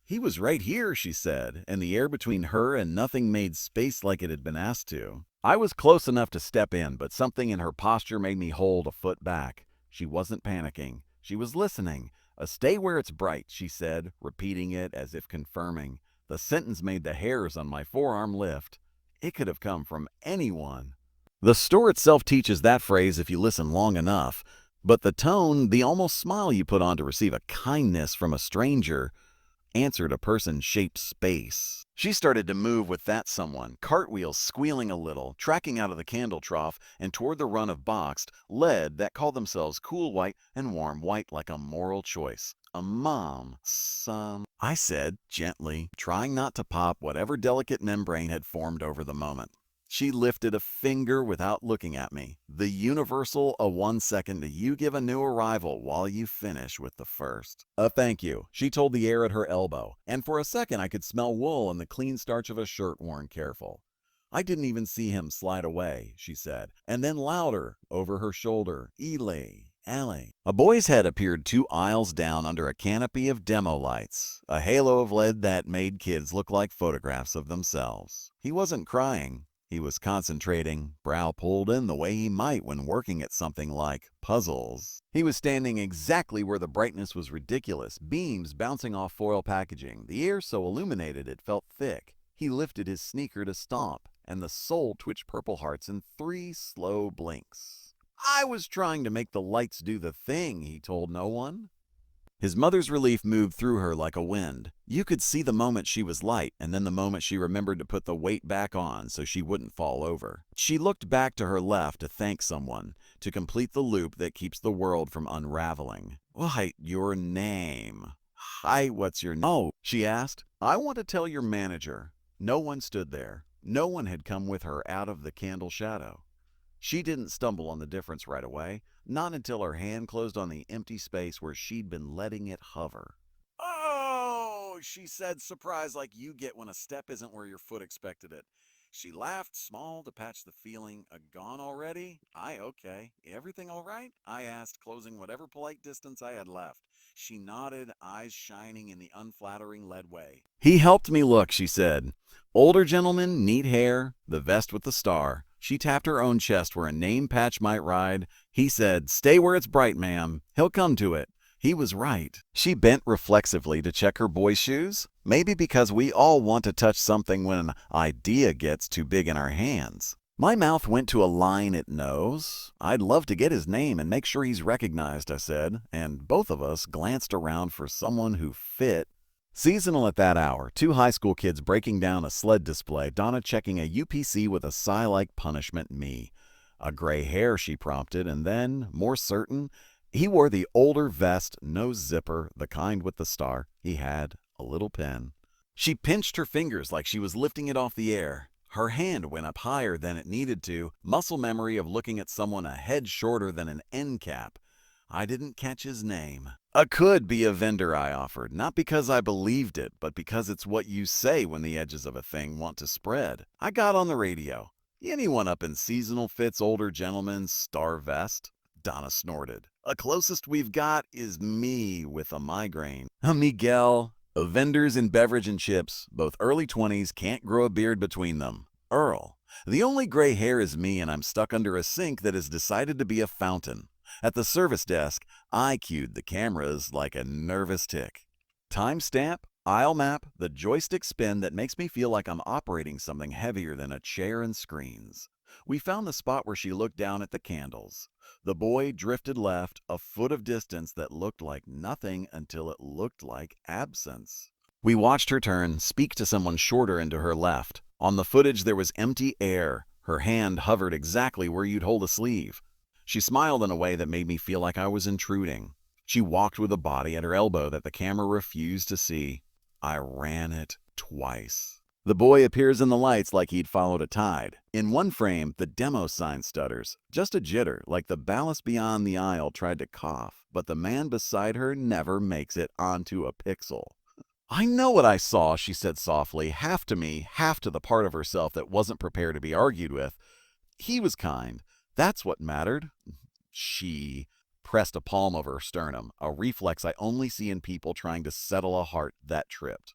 "He was right here," she said, and the air between her and nothing made space like it had been asked to. I was close enough to step in, but something in her posture made me hold a foot back. She wasn't panicking. She was listening. "Stay where it's bright," she said, repeating it as if confirming. The sentence made the hairs on my forearm lift. It could have come from anyone. The store itself teaches that phrase if you listen long enough, but the tone, the almost smile you put on to receive a kindness from a stranger, answered a person-shaped space. She started to move with that someone, cartwheels squealing a little, tracking out of the candle trough and toward the run of boxed lead that called themselves cool white and warm white like a moral choice. "A mom, son," I said gently, trying not to pop whatever delicate membrane had formed over the moment. She lifted a finger without looking at me. The universal 1 second you give a new arrival while you finish with the first. "Thank you," she told the air at her elbow, and for a second I could smell wool and the clean starch of a shirt worn careful. "I didn't even see him slide away," she said, and then louder, over her shoulder, "Ely, Allie." A boy's head appeared 2 aisles down under a canopy of demo lights, a halo of lead that made kids look like photographs of themselves. He wasn't crying. He was concentrating, brow pulled in the way he might when working at something like puzzles. He was standing exactly where the brightness was ridiculous, beams bouncing off foil packaging, the air so illuminated it felt thick. He lifted his sneaker to stomp, and the sole twitched purple hearts in 3 slow blinks. "I was trying to make the lights do the thing," he told no one. His mother's relief moved through her like a wind. You could see the moment she was light, and then the moment she remembered to put the weight back on so she wouldn't fall over. She looked back to her left to thank someone, to complete the loop that keeps the world from unraveling. "Why, your name." "Hi, what's your name?" "Oh," she asked. "I want to tell your manager." No one stood there. No one had come with her out of the candle shadow. She didn't stumble on the difference right away, not until her hand closed on the empty space where she'd been letting it hover. "Oh," she said, surprised like you get when a step isn't where your foot expected it. She laughed small to patch the feeling. "Gone already?" "Okay. Everything all right?" I asked, closing whatever polite distance I had left. She nodded, eyes shining in the unflattering lead way. "He helped me look," she said. "Older gentleman, neat hair, the vest with the star." She tapped her own chest where a name patch might ride. He said, "Stay where it's bright, ma'am. He'll come to it." He was right. She bent reflexively to check her boy's shoes. Maybe because we all want to touch something when an idea gets too big in our hands. My mouth went to a line it knows. "I'd love to get his name and make sure he's recognized," I said, and both of us glanced around for someone who fit. Seasonal at that hour, 2 high school kids breaking down a sled display, Donna checking a UPC with a sigh like punishment me. A gray hair, she prompted, and then, more certain, he wore the older vest, no zipper, the kind with the star. He had a little pin. She pinched her fingers like she was lifting it off the air. Her hand went up higher than it needed to, muscle memory of looking at someone a head shorter than an end cap. I didn't catch his name. Could be a vendor, I offered, not because I believed it, but because it's what you say when the edges of a thing want to spread. I got on the radio. Anyone up in seasonal fits older gentleman's star vest? Donna snorted. The closest we've got is me with a migraine. Miguel. Vendors in beverage and chips, both early 20s, can't grow a beard between them. Earl. The only gray hair is me, and I'm stuck under a sink that has decided to be a fountain. At the service desk, I cued the cameras like a nervous tick. Timestamp, aisle map, the joystick spin that makes me feel like I'm operating something heavier than a chair and screens. We found the spot where she looked down at the candles. The boy drifted left, a foot of distance that looked like nothing until it looked like absence. We watched her turn, speak to someone shorter and to her left. On the footage there was empty air. Her hand hovered exactly where you'd hold a sleeve. She smiled in a way that made me feel like I was intruding. She walked with a body at her elbow that the camera refused to see. I ran it twice. The boy appears in the lights like he'd followed a tide. In one frame, the demo sign stutters. Just a jitter, like the ballast beyond the aisle tried to cough, but the man beside her never makes it onto a pixel. I know what I saw, she said softly, half to me, half to the part of herself that wasn't prepared to be argued with. He was kind. That's what mattered. She pressed a palm over her sternum, a reflex I only see in people trying to settle a heart that tripped.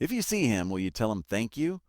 If you see him, will you tell him thank you?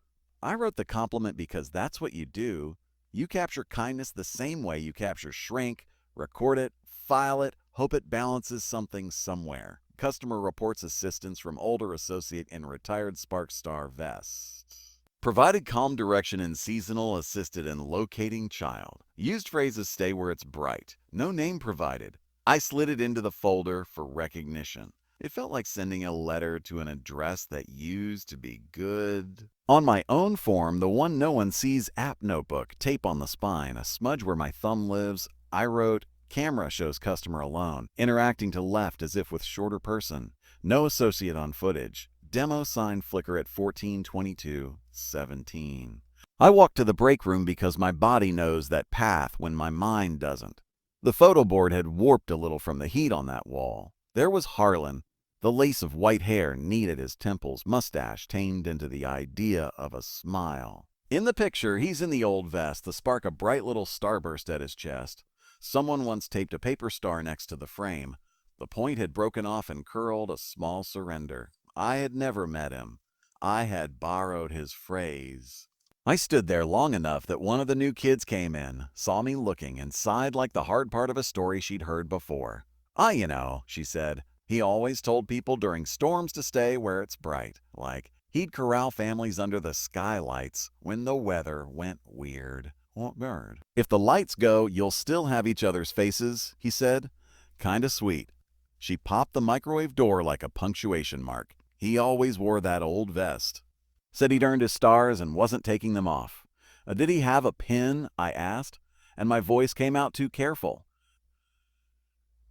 I wrote the compliment because that's what you do. You capture kindness the same way you capture shrink, record it, file it, hope it balances something somewhere. Customer reports assistance from older associate in retired Spark Star vest. Provided calm direction in seasonal, assisted in locating child. Used phrases stay where it's bright. No name provided. I slid it into the folder for recognition. It felt like sending a letter to an address that used to be good. On my own form, the one no one sees app notebook, tape on the spine, a smudge where my thumb lives, I wrote, camera shows customer alone, interacting to left as if with shorter person. No associate on footage. Demo sign flicker at 14:22:17. I walked to the break room because my body knows that path when my mind doesn't. The photo board had warped a little from the heat on that wall. There was Harlan. The lace of white hair neat at his temples, mustache tamed into the idea of a smile. In the picture, he's in the old vest, the spark a bright little starburst at his chest. Someone once taped a paper star next to the frame. The point had broken off and curled, a small surrender. I had never met him. I had borrowed his phrase. I stood there long enough that one of the new kids came in, saw me looking, and sighed like the hard part of a story she'd heard before. You know, she said. He always told people during storms to stay where it's bright. Like, he'd corral families under the skylights when the weather went weird. What bird? If the lights go, you'll still have each other's faces, he said. Kinda sweet. She popped the microwave door like a punctuation mark. He always wore that old vest. Said he'd earned his stars and wasn't taking them off. Did he have a pin? I asked, and my voice came out too careful.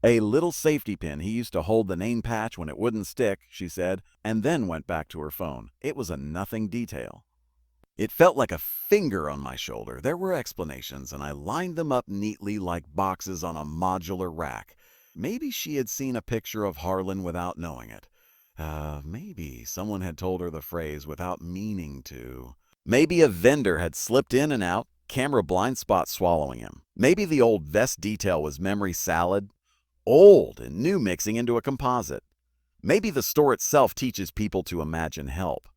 A little safety pin he used to hold the name patch when it wouldn't stick, she said, and then went back to her phone. It was a nothing detail. It felt like a finger on my shoulder. There were explanations, and I lined them up neatly like boxes on a modular rack. Maybe she had seen a picture of Harlan without knowing it. Maybe someone had told her the phrase without meaning to. Maybe a vendor had slipped in and out, camera blind spot swallowing him. Maybe the old vest detail was memory salad. Old and new mixing into a composite. Maybe the store itself teaches people to imagine help.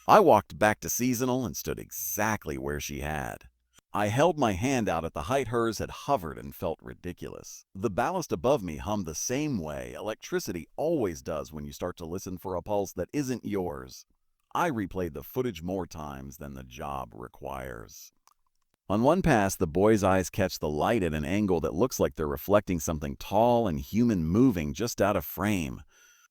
I walked back to seasonal and stood exactly where she had. I held my hand out at the height hers had hovered and felt ridiculous. The ballast above me hummed the same way electricity always does when you start to listen for a pulse that isn't yours. I replayed the footage more times than the job requires. On one pass, the boy's eyes catch the light at an angle that looks like they're reflecting something tall and human moving just out of frame.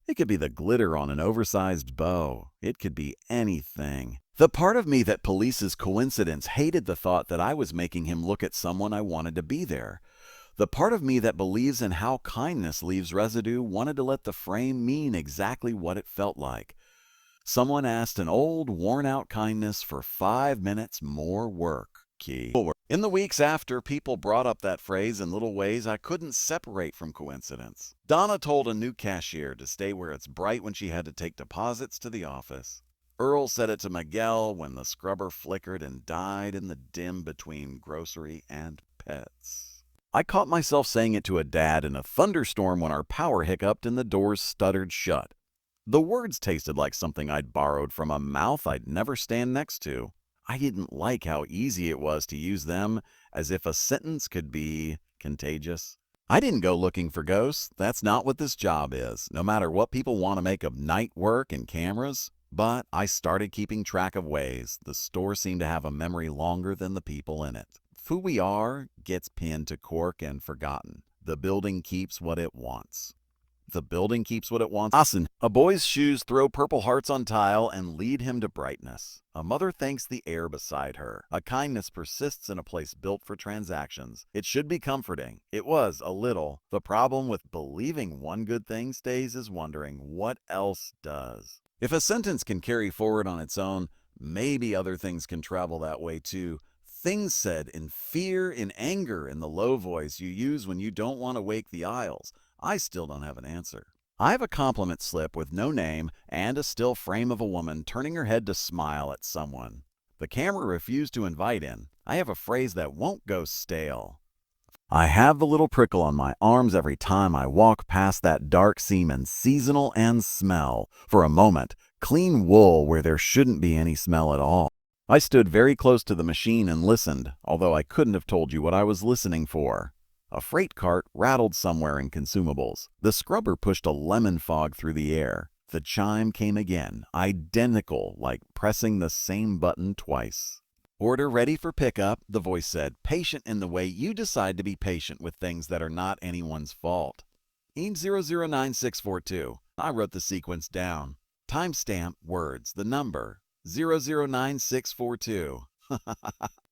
It could be the glitter on an oversized bow. It could be anything. The part of me that polices coincidence hated the thought that I was making him look at someone I wanted to be there. The part of me that believes in how kindness leaves residue wanted to let the frame mean exactly what it felt like. Someone asked an old, worn-out kindness for 5 minutes more work. Key. In the weeks after, people brought up that phrase in little ways I couldn't separate from coincidence. Donna told a new cashier to stay where it's bright when she had to take deposits to the office. Earl said it to Miguel when the scrubber flickered and died in the dim between grocery and pets. I caught myself saying it to a dad in a thunderstorm when our power hiccuped and the doors stuttered shut. The words tasted like something I'd borrowed from a mouth I'd never stand next to. I didn't like how easy it was to use them, as if a sentence could be contagious. I didn't go looking for ghosts. That's not what this job is, no matter what people want to make of night work and cameras. But I started keeping track of ways. The store seemed to have a memory longer than the people in it. Who we are gets pinned to cork and forgotten. The building keeps what it wants. The building keeps what it wants. Asen. A boy's shoes throw purple hearts on tile and lead him to brightness. A mother thanks the air beside her. A kindness persists in a place built for transactions. It should be comforting. It was a little. The problem with believing one good thing stays is wondering what else does. If a sentence can carry forward on its own, maybe other things can travel that way too. Things said in fear, in anger, in the low voice you use when you don't want to wake the aisles. I still don't have an answer. I have a compliment slip with no name and a still frame of a woman turning her head to smile at someone. The camera refused to invite in. I have a phrase that won't go stale. I have the little prickle on my arms every time I walk past that dark semen, seasonal and smell. For a moment, clean wool where there shouldn't be any smell at all. I stood very close to the machine and listened, although I couldn't have told you what I was listening for. A freight cart rattled somewhere in consumables. The scrubber pushed a lemon fog through the air. The chime came again, identical, like pressing the same button twice. Order ready for pickup, the voice said, patient in the way you decide to be patient with things that are not anyone's fault. EAM 009642. I wrote the sequence down. Timestamp, words, the number, 009642.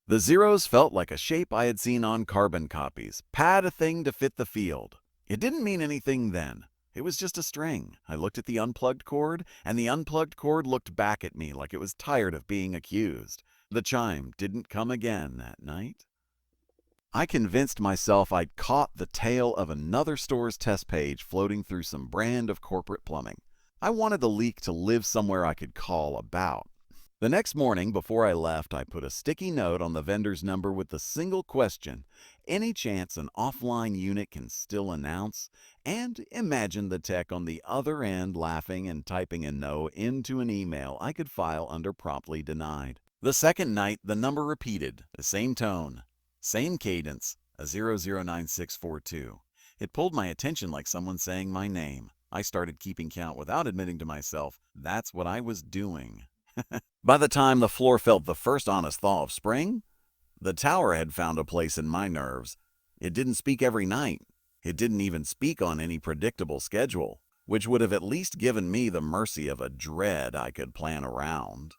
The zeros felt like a shape I had seen on carbon copies. Pad a thing to fit the field. It didn't mean anything then. It was just a string. I looked at the unplugged cord, and the unplugged cord looked back at me like it was tired of being accused. The chime didn't come again that night. I convinced myself I'd caught the tail of another store's test page floating through some brand of corporate plumbing. I wanted the leak to live somewhere I could call about. The next morning, before I left, I put a sticky note on the vendor's number with the single question, any chance an offline unit can still announce? And imagine the tech on the other end laughing and typing a no into an email I could file under promptly denied. The second night, the number repeated, the same tone, same cadence, a 009642. It pulled my attention like someone saying my name. I started keeping count without admitting to myself that's what I was doing. By the time the floor felt the first honest thaw of spring, the tower had found a place in my nerves. It didn't speak every night. It didn't even speak on any predictable schedule, which would have at least given me the mercy of a dread I could plan around.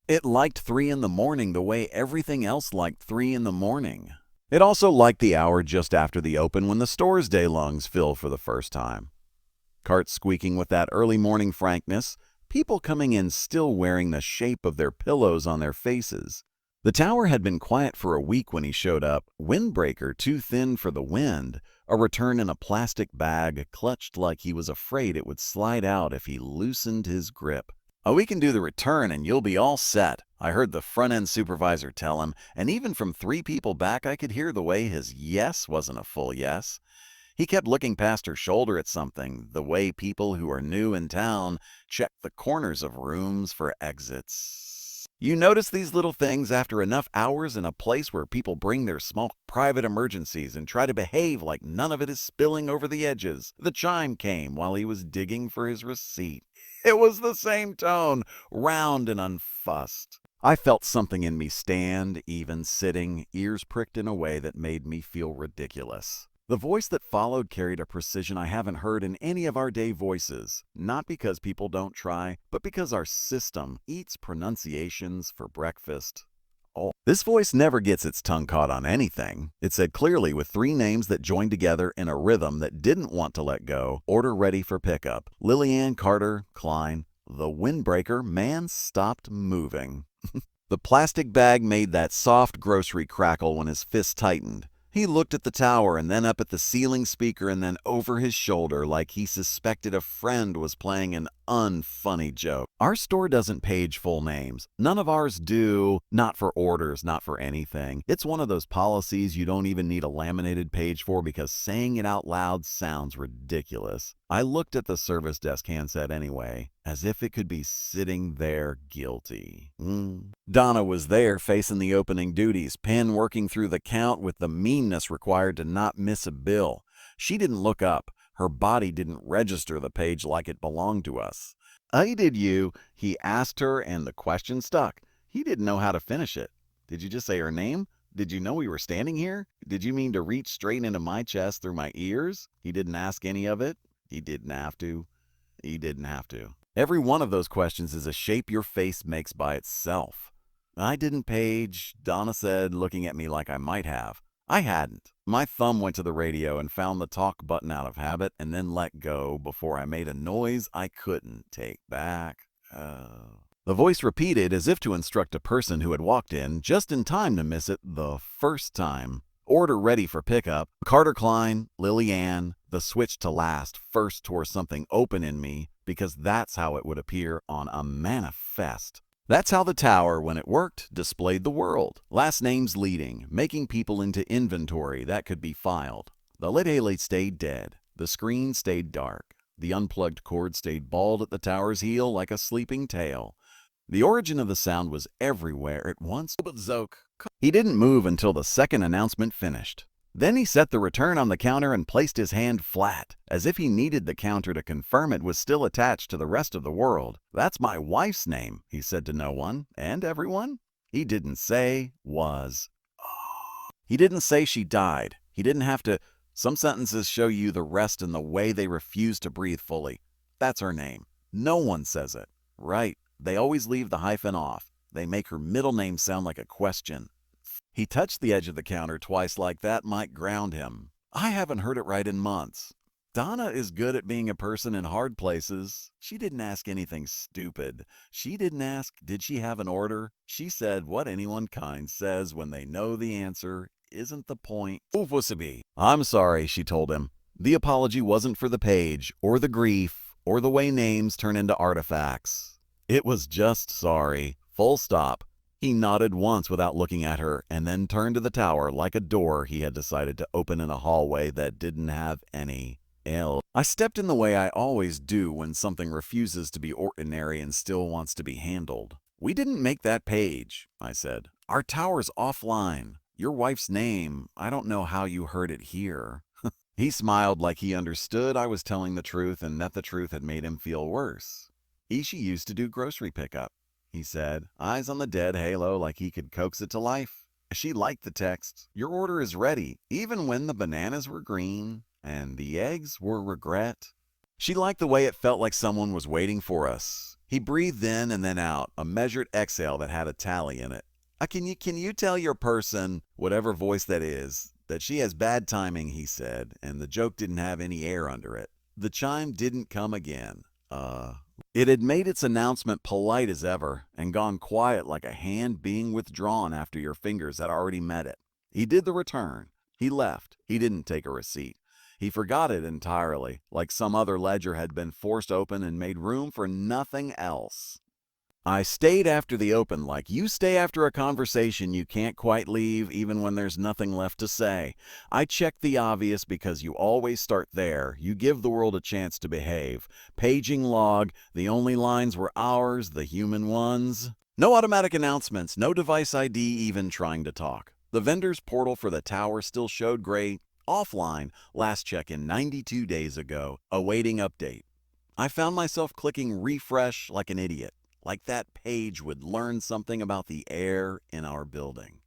It liked 3 in the morning the way everything else liked 3 in the morning. It also liked the hour just after the open when the store's day lungs fill for the first time. Carts squeaking with that early morning frankness, people coming in still wearing the shape of their pillows on their faces. The tower had been quiet for a week when he showed up, windbreaker too thin for the wind, a return in a plastic bag clutched like he was afraid it would slide out if he loosened his grip. Oh, we can do the return and you'll be all set, I heard the front-end supervisor tell him, and even from 3 people back I could hear the way his yes wasn't a full yes. He kept looking past her shoulder at something, the way people who are new in town check the corners of rooms for exits. You notice these little things after enough hours in a place where people bring their small private emergencies and try to behave like none of it is spilling over the edges. The chime came while he was digging for his receipt. It was the same tone, round and unfussed. I felt something in me stand, even sitting, ears pricked in a way that made me feel ridiculous. The voice that followed carried a precision I haven't heard in any of our day voices, not because people don't try, but because our system eats pronunciations for breakfast. Oh, this voice never gets its tongue caught on anything. It said clearly with three names that joined together in a rhythm that didn't want to let go, order ready for pickup. Lillian, Carter, Klein. The windbreaker man stopped moving. The plastic bag made that soft grocery crackle when his fist tightened. He looked at the tower and then up at the ceiling speaker and then over his shoulder like he suspected a friend was playing an unfunny joke. Our store doesn't page full names. None of ours do. Not for orders, not for anything. It's one of those policies you don't even need a laminated page for because saying it out loud sounds ridiculous. I looked at the service desk handset anyway, as if it could be sitting there guilty. Donna was there facing the opening duties, pen working through the count with the meanness required to not miss a bill. She didn't look up. Her body didn't register the page like it belonged to us. Did you? He asked her, and the question stuck. He didn't know how to finish it. Did you just say her name? Did you know we were standing here? Did you mean to reach straight into my chest through my ears? He didn't ask any of it. He didn't have to. He didn't have to. Every one of those questions is a shape your face makes by itself. I didn't page, Donna said, looking at me like I might have. I hadn't. My thumb went to the radio and found the talk button out of habit and then let go before I made a noise I couldn't take back. The voice repeated as if to instruct a person who had walked in just in time to miss it the first time. Order ready for pickup. Carter Klein, Lillian. The switch to last first tore something open in me because that's how it would appear on a manifest. That's how the tower, when it worked, displayed the world. Last names leading, making people into inventory that could be filed. The lit halide stayed dead. The screen stayed dark. The unplugged cord stayed bald at the tower's heel like a sleeping tail. The origin of the sound was everywhere at once. He didn't move until the second announcement finished. Then he set the return on the counter and placed his hand flat, as if he needed the counter to confirm it was still attached to the rest of the world. That's my wife's name, he said to no one and everyone. He didn't say was. He didn't say she died. He didn't have to. Some sentences show you the rest in the way they refuse to breathe fully. That's her name. No one says it. Right. They always leave the hyphen off. They make her middle name sound like a question. He touched the edge of the counter twice like that might ground him. I haven't heard it right in months. Donna is good at being a person in hard places. She didn't ask anything stupid. She didn't ask, did she have an order? She said what anyone kind says when they know the answer isn't the point. I'm sorry, she told him. The apology wasn't for the page, or the grief, or the way names turn into artifacts. It was just sorry. Full stop. He nodded once without looking at her and then turned to the tower like a door he had decided to open in a hallway that didn't have any L. I stepped in the way I always do when something refuses to be ordinary and still wants to be handled. We didn't make that page, I said. Our tower's offline. Your wife's name, I don't know how you heard it here. He smiled like he understood I was telling the truth and that the truth had made him feel worse. She used to do grocery pickup, he said, eyes on the dead halo like he could coax it to life. She liked the text. Your order is ready, even when the bananas were green and the eggs were regret. She liked the way it felt like someone was waiting for us. He breathed in and then out, a measured exhale that had a tally in it. Can you tell your person, whatever voice that is, that she has bad timing, he said, and the joke didn't have any air under it. The chime didn't come again. It had made its announcement polite as ever and gone quiet like a hand being withdrawn after your fingers had already met it. He did the return. He left. He didn't take a receipt. He forgot it entirely, like some other ledger had been forced open and made room for nothing else. I stayed after the open like you stay after a conversation you can't quite leave even when there's nothing left to say. I checked the obvious because you always start there. You give the world a chance to behave. Paging log, the only lines were ours, the human ones. No automatic announcements, no device ID even trying to talk. The vendor's portal for the tower still showed gray, offline, last check-in 92 days ago, awaiting update. I found myself clicking refresh like an idiot. Like that page would learn something about the air in our building.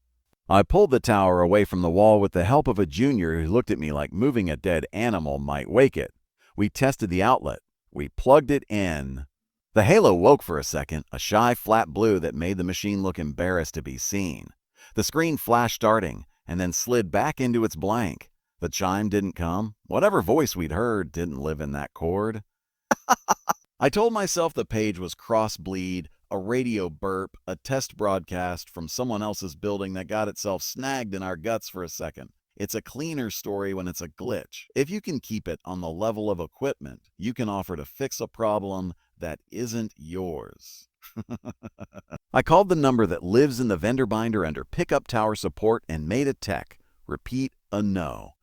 I pulled the tower away from the wall with the help of a junior who looked at me like moving a dead animal might wake it. We tested the outlet. We plugged it in. The halo woke for a second, a shy flat blue that made the machine look embarrassed to be seen. The screen flashed starting, and then slid back into its blank. The chime didn't come. Whatever voice we'd heard didn't live in that chord. I told myself the page was cross-bleed, a radio burp, a test broadcast from someone else's building that got itself snagged in our guts for a second. It's a cleaner story when it's a glitch. If you can keep it on the level of equipment, you can offer to fix a problem that isn't yours. I called the number that lives in the vendor binder under Pickup Tower Support and made a tech. Repeat a no.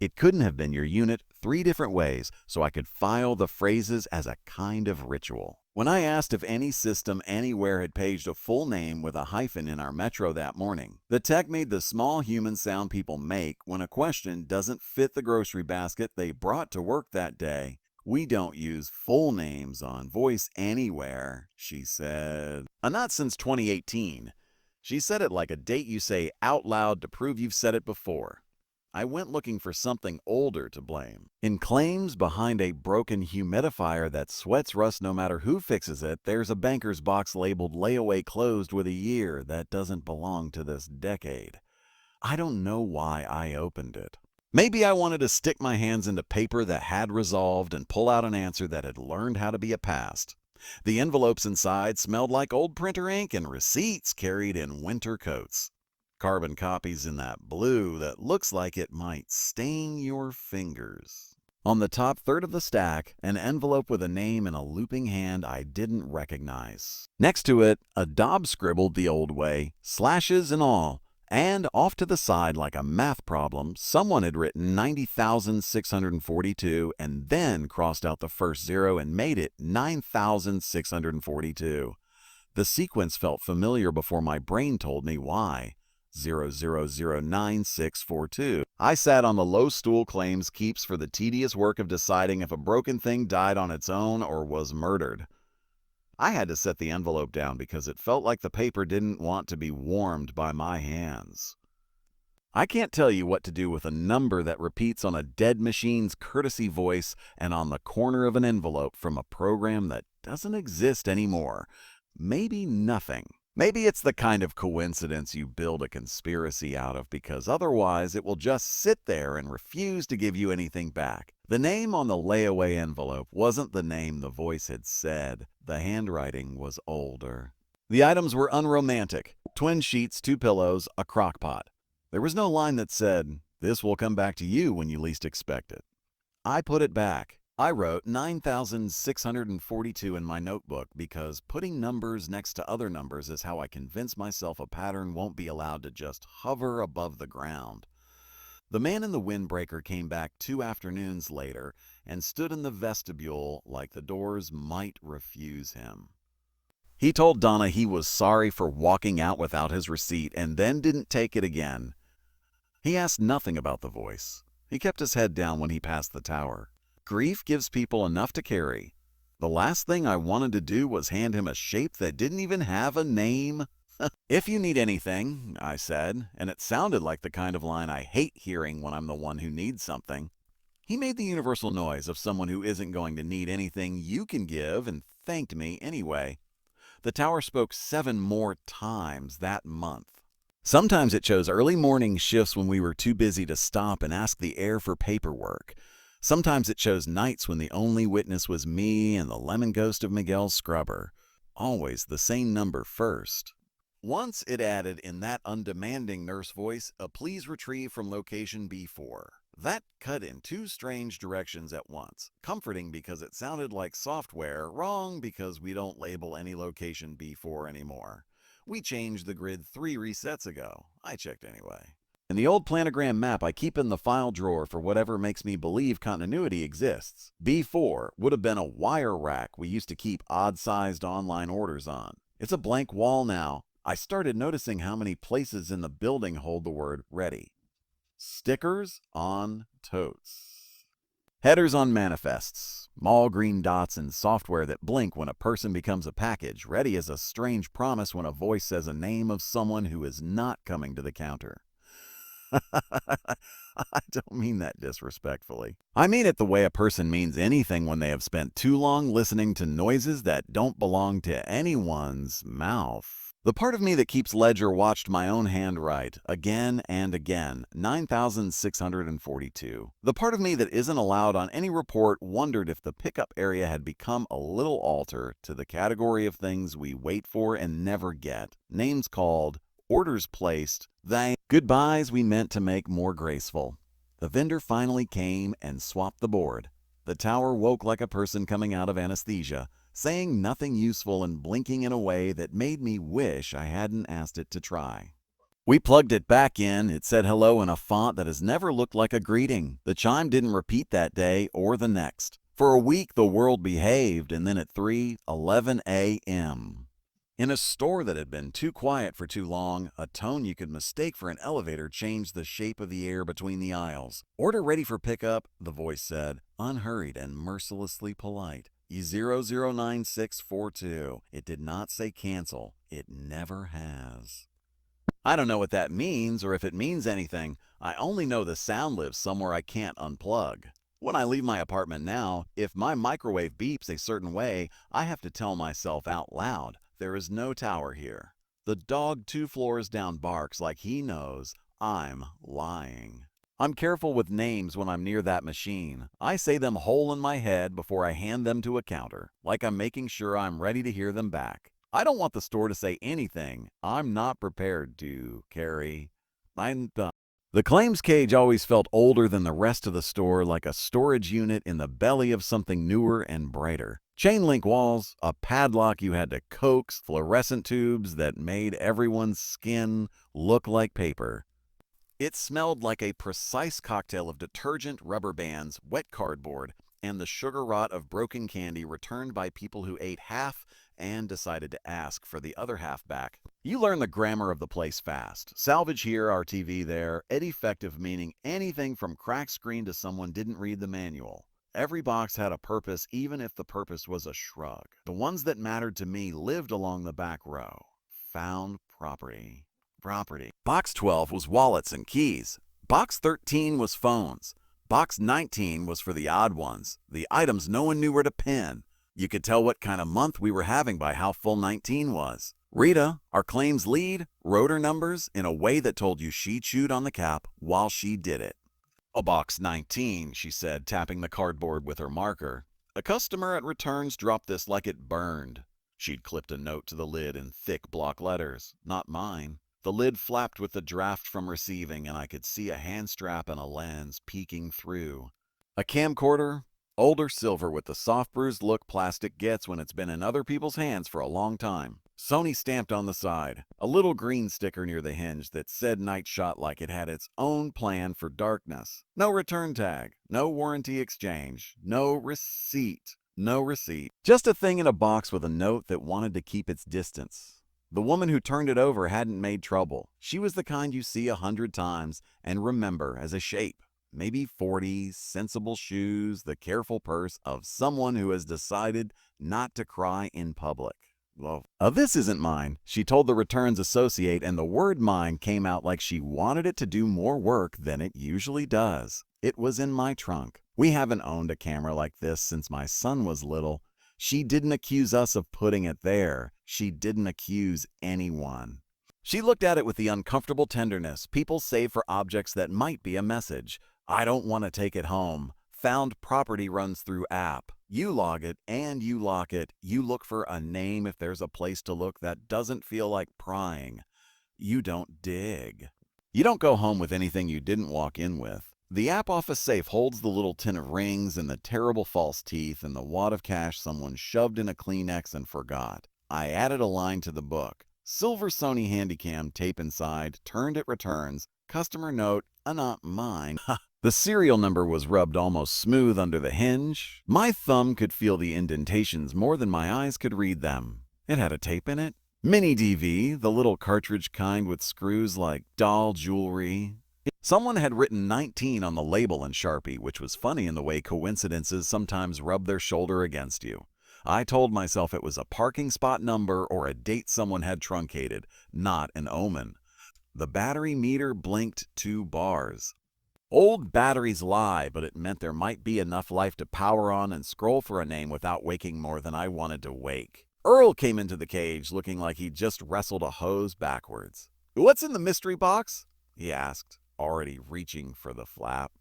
It couldn't have been your unit 3 different ways, so I could file the phrases as a kind of ritual. When I asked if any system anywhere had paged a full name with a hyphen in our metro that morning, the tech made the small human sound people make when a question doesn't fit the grocery basket they brought to work that day. "We don't use full names on voice anywhere," she said. Not since 2018. She said it like a date you say out loud to prove you've said it before. I went looking for something older to blame. In claims behind a broken humidifier that sweats rust no matter who fixes it, there's a banker's box labeled layaway closed with a year that doesn't belong to this decade. I don't know why I opened it. Maybe I wanted to stick my hands into paper that had resolved and pull out an answer that had learned how to be a past. The envelopes inside smelled like old printer ink and receipts carried in winter coats. Carbon copies in that blue that looks like it might stain your fingers. On the top third of the stack, an envelope with a name in a looping hand I didn't recognize. Next to it, a daub scribbled the old way, slashes and all, and off to the side like a math problem, someone had written 90,642 and then crossed out the first zero and made it 9,642. The sequence felt familiar before my brain told me why. 0009,642. I sat on the low stool claims keeps for the tedious work of deciding if a broken thing died on its own or was murdered. I had to set the envelope down because it felt like the paper didn't want to be warmed by my hands. I can't tell you what to do with a number that repeats on a dead machine's courtesy voice and on the corner of an envelope from a program that doesn't exist anymore. Maybe nothing. Maybe it's the kind of coincidence you build a conspiracy out of because otherwise it will just sit there and refuse to give you anything back. The name on the layaway envelope wasn't the name the voice had said. The handwriting was older. The items were unromantic. Twin sheets, 2 pillows, a crock pot. There was no line that said, "This will come back to you when you least expect it." I put it back. I wrote 9,642 in my notebook because putting numbers next to other numbers is how I convince myself a pattern won't be allowed to just hover above the ground. The man in the windbreaker came back 2 afternoons later and stood in the vestibule like the doors might refuse him. He told Donna he was sorry for walking out without his receipt and then didn't take it again. He asked nothing about the voice. He kept his head down when he passed the tower. Grief gives people enough to carry. The last thing I wanted to do was hand him a shape that didn't even have a name. "If you need anything," I said, and it sounded like the kind of line I hate hearing when I'm the one who needs something. He made the universal noise of someone who isn't going to need anything you can give and thanked me anyway. The tower spoke 7 more times that month. Sometimes it chose early morning shifts when we were too busy to stop and ask the air for paperwork. Sometimes it chose nights when the only witness was me and the lemon ghost of Miguel's scrubber. Always the same number first. Once it added in that undemanding nurse voice a "please retrieve from location B4. That cut in 2 strange directions at once. Comforting because it sounded like software, wrong because we don't label any location B4 anymore. We changed the grid 3 resets ago. I checked anyway. In the old planogram map I keep in the file drawer for whatever makes me believe continuity exists. B4 would have been a wire rack we used to keep odd-sized online orders on. It's a blank wall now. I started noticing how many places in the building hold the word ready. Stickers on totes. Headers on manifests. Small green dots and software that blink when a person becomes a package, ready as a strange promise when a voice says a name of someone who is not coming to the counter. I don't mean that disrespectfully. I mean it the way a person means anything when they have spent too long listening to noises that don't belong to anyone's mouth. The part of me that keeps ledger watched my own hand write, again and again, 9,642. The part of me that isn't allowed on any report wondered if the pickup area had become a little altar to the category of things we wait for and never get. Names called, orders placed, goodbyes we meant to make more graceful. The vendor finally came and swapped the board. The tower woke like a person coming out of anesthesia, saying nothing useful and blinking in a way that made me wish I hadn't asked it to try. We plugged it back in. It said hello in a font that has never looked like a greeting. The chime didn't repeat that day or the next. For a week, the world behaved, and then at 3:11 a.m. In a store that had been too quiet for too long, a tone you could mistake for an elevator changed the shape of the air between the aisles. Order ready for pickup, the voice said, unhurried and mercilessly polite. 009642. It did not say cancel. It never has. I don't know what that means or if it means anything. I only know the sound lives somewhere I can't unplug. When I leave my apartment now, if my microwave beeps a certain way, I have to tell myself out loud, there is no tower here. The dog 2 floors down barks like he knows I'm lying. I'm careful with names when I'm near that machine. I say them whole in my head before I hand them to a counter, like I'm making sure I'm ready to hear them back. I don't want the store to say anything I'm not prepared to carry. I'm done. The claims cage always felt older than the rest of the store, like a storage unit in the belly of something newer and brighter. Chain link walls, a padlock you had to coax, fluorescent tubes that made everyone's skin look like paper. It smelled like a precise cocktail of detergent, rubber bands, wet cardboard, and the sugar rot of broken candy returned by people who ate half and decided to ask for the other half back. You learn the grammar of the place fast. Salvage here, RTV there, effective meaning anything from cracked screen to someone didn't read the manual. Every box had a purpose, even if the purpose was a shrug. The ones that mattered to me lived along the back row. Found property. Box 12 was wallets and keys. Box 13 was phones. Box 19 was for the odd ones, the items no one knew where to pin. You could tell what kind of month we were having by how full 19 was. Rita, our claims lead, wrote her numbers in a way that told you she chewed on the cap while she did it. A box 19, she said, tapping the cardboard with her marker. A customer at returns dropped this like it burned. She'd clipped a note to the lid in thick block letters. Not mine. The lid flapped with the draft from receiving, and I could see a hand strap and a lens peeking through. A camcorder, older silver with the soft bruised look plastic gets when it's been in other people's hands for a long time. Sony stamped on the side, a little green sticker near the hinge that said Night Shot like it had its own plan for darkness. No return tag, no warranty exchange, no receipt. Just a thing in a box with a note that wanted to keep its distance. The woman who turned it over hadn't made trouble. She was the kind you see 100 times and remember as a shape. Maybe 40, sensible shoes, the careful purse of someone who has decided not to cry in public. Well, this isn't mine, she told the returns associate, and the word mine came out like she wanted it to do more work than it usually does. It was in my trunk. We haven't owned a camera like this since my son was little. She didn't accuse us of putting it there. She didn't accuse anyone. She looked at it with the uncomfortable tenderness people save for objects that might be a message. I don't want to take it home. Found property runs through app. You log it and you lock it. You look for a name if there's a place to look that doesn't feel like prying. You don't dig. You don't go home with anything you didn't walk in with. The app office safe holds the little tin of rings and the terrible false teeth and the wad of cash someone shoved in a Kleenex and forgot. I added a line to the book. Silver Sony Handycam tape inside, turned at returns, customer note, not mine. The serial number was rubbed almost smooth under the hinge. My thumb could feel the indentations more than my eyes could read them. It had a tape in it. Mini DV, the little cartridge kind with screws like doll jewelry. Someone had written 19 on the label in Sharpie, which was funny in the way coincidences sometimes rub their shoulder against you. I told myself it was a parking spot number or a date someone had truncated, not an omen. The battery meter blinked 2 bars. Old batteries lie, but it meant there might be enough life to power on and scroll for a name without waking more than I wanted to wake. Earl came into the cage looking like he'd just wrestled a hose backwards. "What's in the mystery box?" he asked, already reaching for the flap.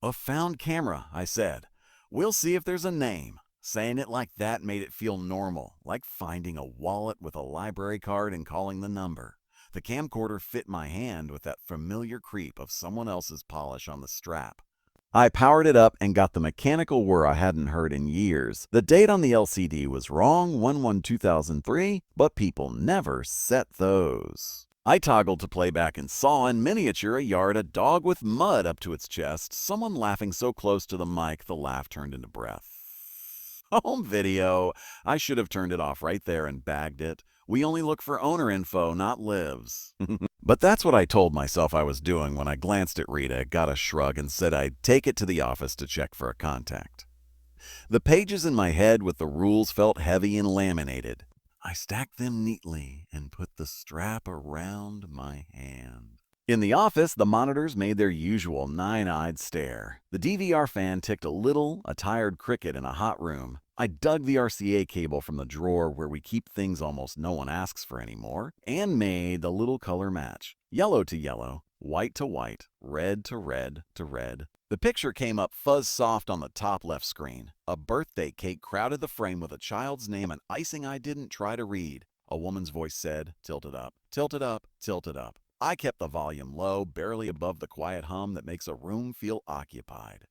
"A found camera," I said. "We'll see if there's a name." Saying it like that made it feel normal, like finding a wallet with a library card and calling the number. The camcorder fit my hand with that familiar creep of someone else's polish on the strap. I powered it up and got the mechanical whir I hadn't heard in years. The date on the LCD was wrong, 1/1/2003, but people never set those. I toggled to playback and saw in miniature a yard a dog with mud up to its chest, someone laughing so close to the mic the laugh turned into breath. Home video. I should have turned it off right there and bagged it. We only look for owner info, not lives. But that's what I told myself I was doing when I glanced at Rita, got a shrug, and said I'd take it to the office to check for a contact. The pages in my head with the rules felt heavy and laminated. I stacked them neatly and put the strap around my hand. In the office, the monitors made their usual nine-eyed stare. The DVR fan ticked a little, a tired cricket in a hot room. I dug the RCA cable from the drawer where we keep things almost no one asks for anymore, and made the little color match. Yellow to yellow, white to white, red to red to red. The picture came up fuzz soft on the top left screen. A birthday cake crowded the frame with a child's name and icing I didn't try to read. A woman's voice said, "Tilt it up, tilt it up, tilt it up." I kept the volume low, barely above the quiet hum that makes a room feel occupied.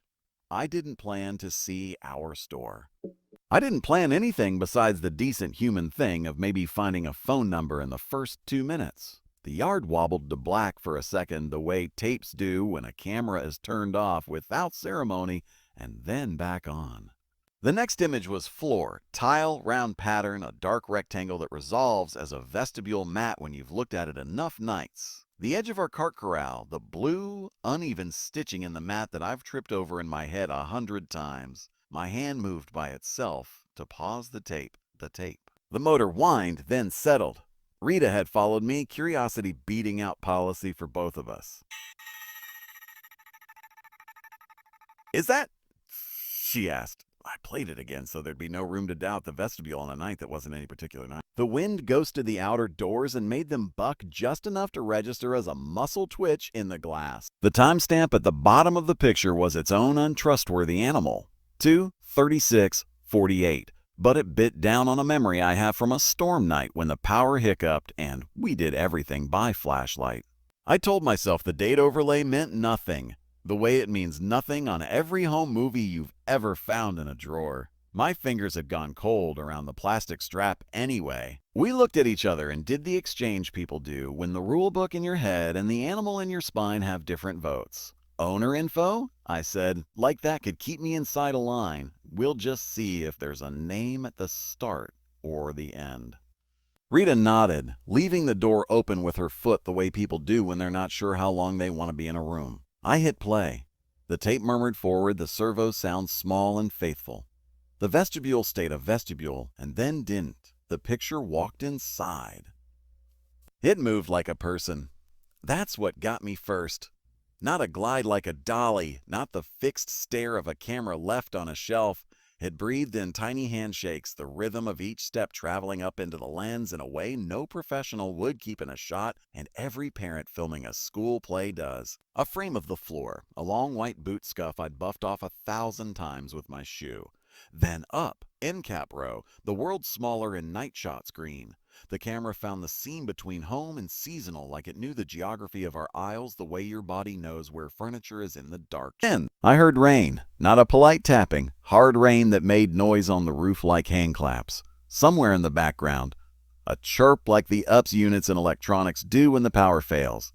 I didn't plan to see our store. I didn't plan anything besides the decent human thing of maybe finding a phone number in the first 2 minutes. The yard wobbled to black for a second the way tapes do when a camera is turned off without ceremony and then back on. The next image was floor, tile, round pattern, a dark rectangle that resolves as a vestibule mat when you've looked at it enough nights. The edge of our cart corral, the blue, uneven stitching in the mat that I've tripped over in my head 100 times. My hand moved by itself to pause the tape. The motor whined, then settled. Rita had followed me, curiosity beating out policy for both of us. "Is that?" she asked. I played it again so there'd be no room to doubt the vestibule on a night that wasn't any particular night. The wind ghosted the outer doors and made them buck just enough to register as a muscle twitch in the glass. The timestamp at the bottom of the picture was its own untrustworthy animal, 2:36:48. But it bit down on a memory I have from a storm night when the power hiccuped and we did everything by flashlight. I told myself the date overlay meant nothing, the way it means nothing on every home movie you've ever found in a drawer. My fingers had gone cold around the plastic strap anyway. We looked at each other and did the exchange people do when the rule book in your head and the animal in your spine have different votes. "Owner info?" I said, like that could keep me inside a line. We'll just see if there's a name at the start or the end. Rita nodded, leaving the door open with her foot the way people do when they're not sure how long they want to be in a room. I hit play. The tape murmured forward, the servo sounds small and faithful. The vestibule stayed a vestibule and then didn't. The picture walked inside. It moved like a person. That's what got me first. Not a glide like a dolly, not the fixed stare of a camera left on a shelf. It breathed in tiny handshakes, the rhythm of each step traveling up into the lens in a way no professional would keep in a shot and every parent filming a school play does. A frame of the floor, a long white boot scuff I'd buffed off 1,000 times with my shoe. Then up, end cap row, the world's smaller and night shots green. The camera found the seam between home and seasonal like it knew the geography of our aisles the way your body knows where furniture is in the dark. Then I heard rain, not a polite tapping, hard rain that made noise on the roof like hand claps. Somewhere in the background, a chirp like the UPS units in electronics do when the power fails.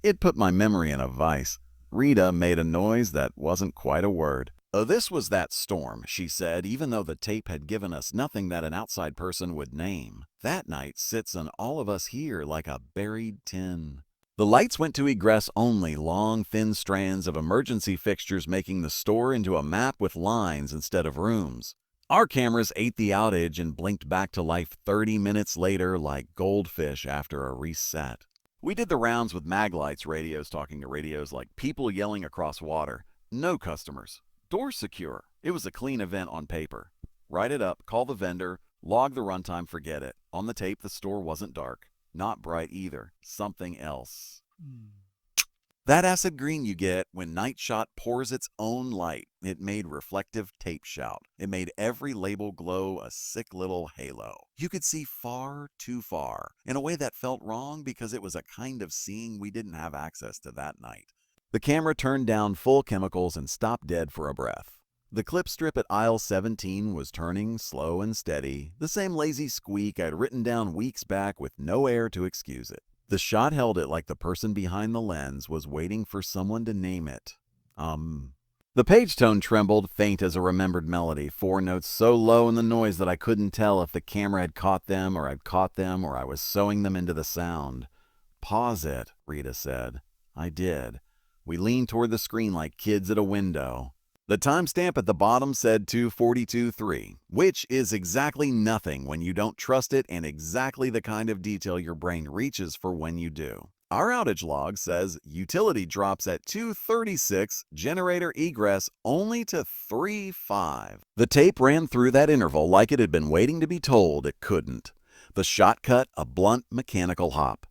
It put my memory in a vice. Rita made a noise that wasn't quite a word. "This was that storm," she said, even though the tape had given us nothing that an outside person would name. "That night sits on all of us here like a buried tin." The lights went to egress only, long, thin strands of emergency fixtures making the store into a map with lines instead of rooms. Our cameras ate the outage and blinked back to life 30 minutes later like goldfish after a reset. We did the rounds with Maglights radios talking to radios like people yelling across water. No customers. Doors secure. It was a clean event on paper. Write it up, call the vendor, log the runtime, forget it. On the tape, the store wasn't dark. Not bright either. Something else. That acid green you get when Night Shot pours its own light. It made reflective tape shout. It made every label glow a sick little halo. You could see far too far, in a way that felt wrong because it was a kind of seeing we didn't have access to that night. The camera turned down full chemicals and stopped dead for a breath. The clip strip at aisle 17 was turning slow and steady, the same lazy squeak I'd written down weeks back with no air to excuse it. The shot held it like the person behind the lens was waiting for someone to name it. The page tone trembled, faint as a remembered melody, 4 notes so low in the noise that I couldn't tell if the camera had caught them or I'd caught them or I was sewing them into the sound. Pause it, Rita said. I did. We leaned toward the screen like kids at a window. The timestamp at the bottom said 2:42:3, which is exactly nothing when you don't trust it and exactly the kind of detail your brain reaches for when you do. Our outage log says utility drops at 2:36, generator egress only to 3:5. The tape ran through that interval like it had been waiting to be told it couldn't. The shot cut a blunt mechanical hop.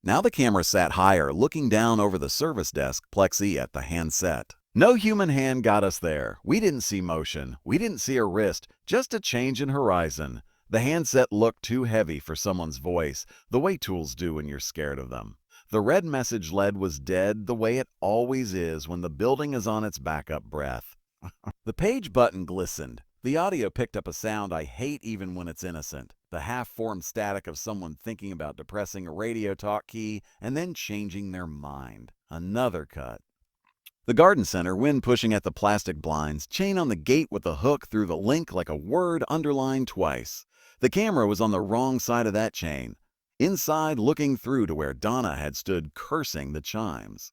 Now the camera sat higher, looking down over the service desk plexi at the handset. No human hand got us there. We didn't see motion. We didn't see a wrist, just a change in horizon. The handset looked too heavy for someone's voice, the way tools do when you're scared of them. The red message LED was dead the way it always is when the building is on its backup breath. The page button glistened. The audio picked up a sound I hate even when it's innocent. The half-formed static of someone thinking about depressing a radio talk key and then changing their mind. Another cut. The garden center, wind pushing at the plastic blinds, chain on the gate with a hook through the link like a word underlined twice. The camera was on the wrong side of that chain. Inside, looking through to where Donna had stood cursing the chimes.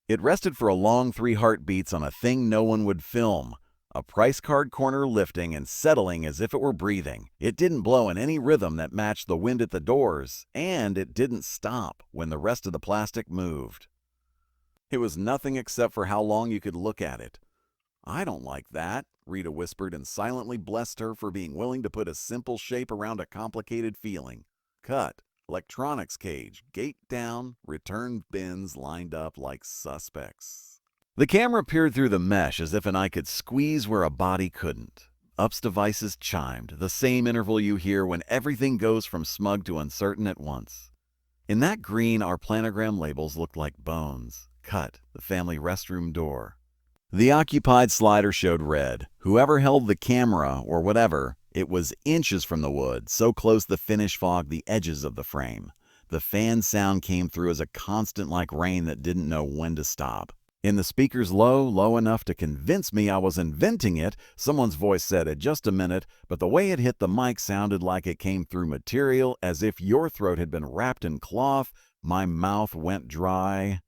It rested for a long 3 heartbeats on a thing no one would film. A price card corner lifting and settling as if it were breathing. It didn't blow in any rhythm that matched the wind at the doors, and it didn't stop when the rest of the plastic moved. It was nothing except for how long you could look at it. I don't like that, Rita whispered and silently blessed her for being willing to put a simple shape around a complicated feeling. Cut. Electronics cage. Gate down. Return bins lined up like suspects. The camera peered through the mesh as if an eye could squeeze where a body couldn't. Up's devices chimed, the same interval you hear when everything goes from smug to uncertain at once. In that green, our planogram labels looked like bones. Cut. The family restroom door. The occupied slider showed red. Whoever held the camera, or whatever, it was inches from the wood, so close the finish fogged the edges of the frame. The fan sound came through as a constant like rain that didn't know when to stop. In the speakers low enough to convince me I was inventing it, someone's voice said it just a minute, but the way it hit the mic sounded like it came through material as if your throat had been wrapped in cloth. My mouth went dry.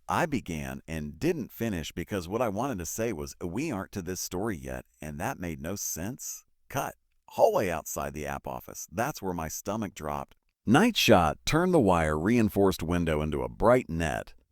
I began and didn't finish because what I wanted to say was we aren't to this story yet, and that made no sense. Cut. Hallway outside the app office. That's where my stomach dropped. Night Shot turned the wire reinforced window into a bright net.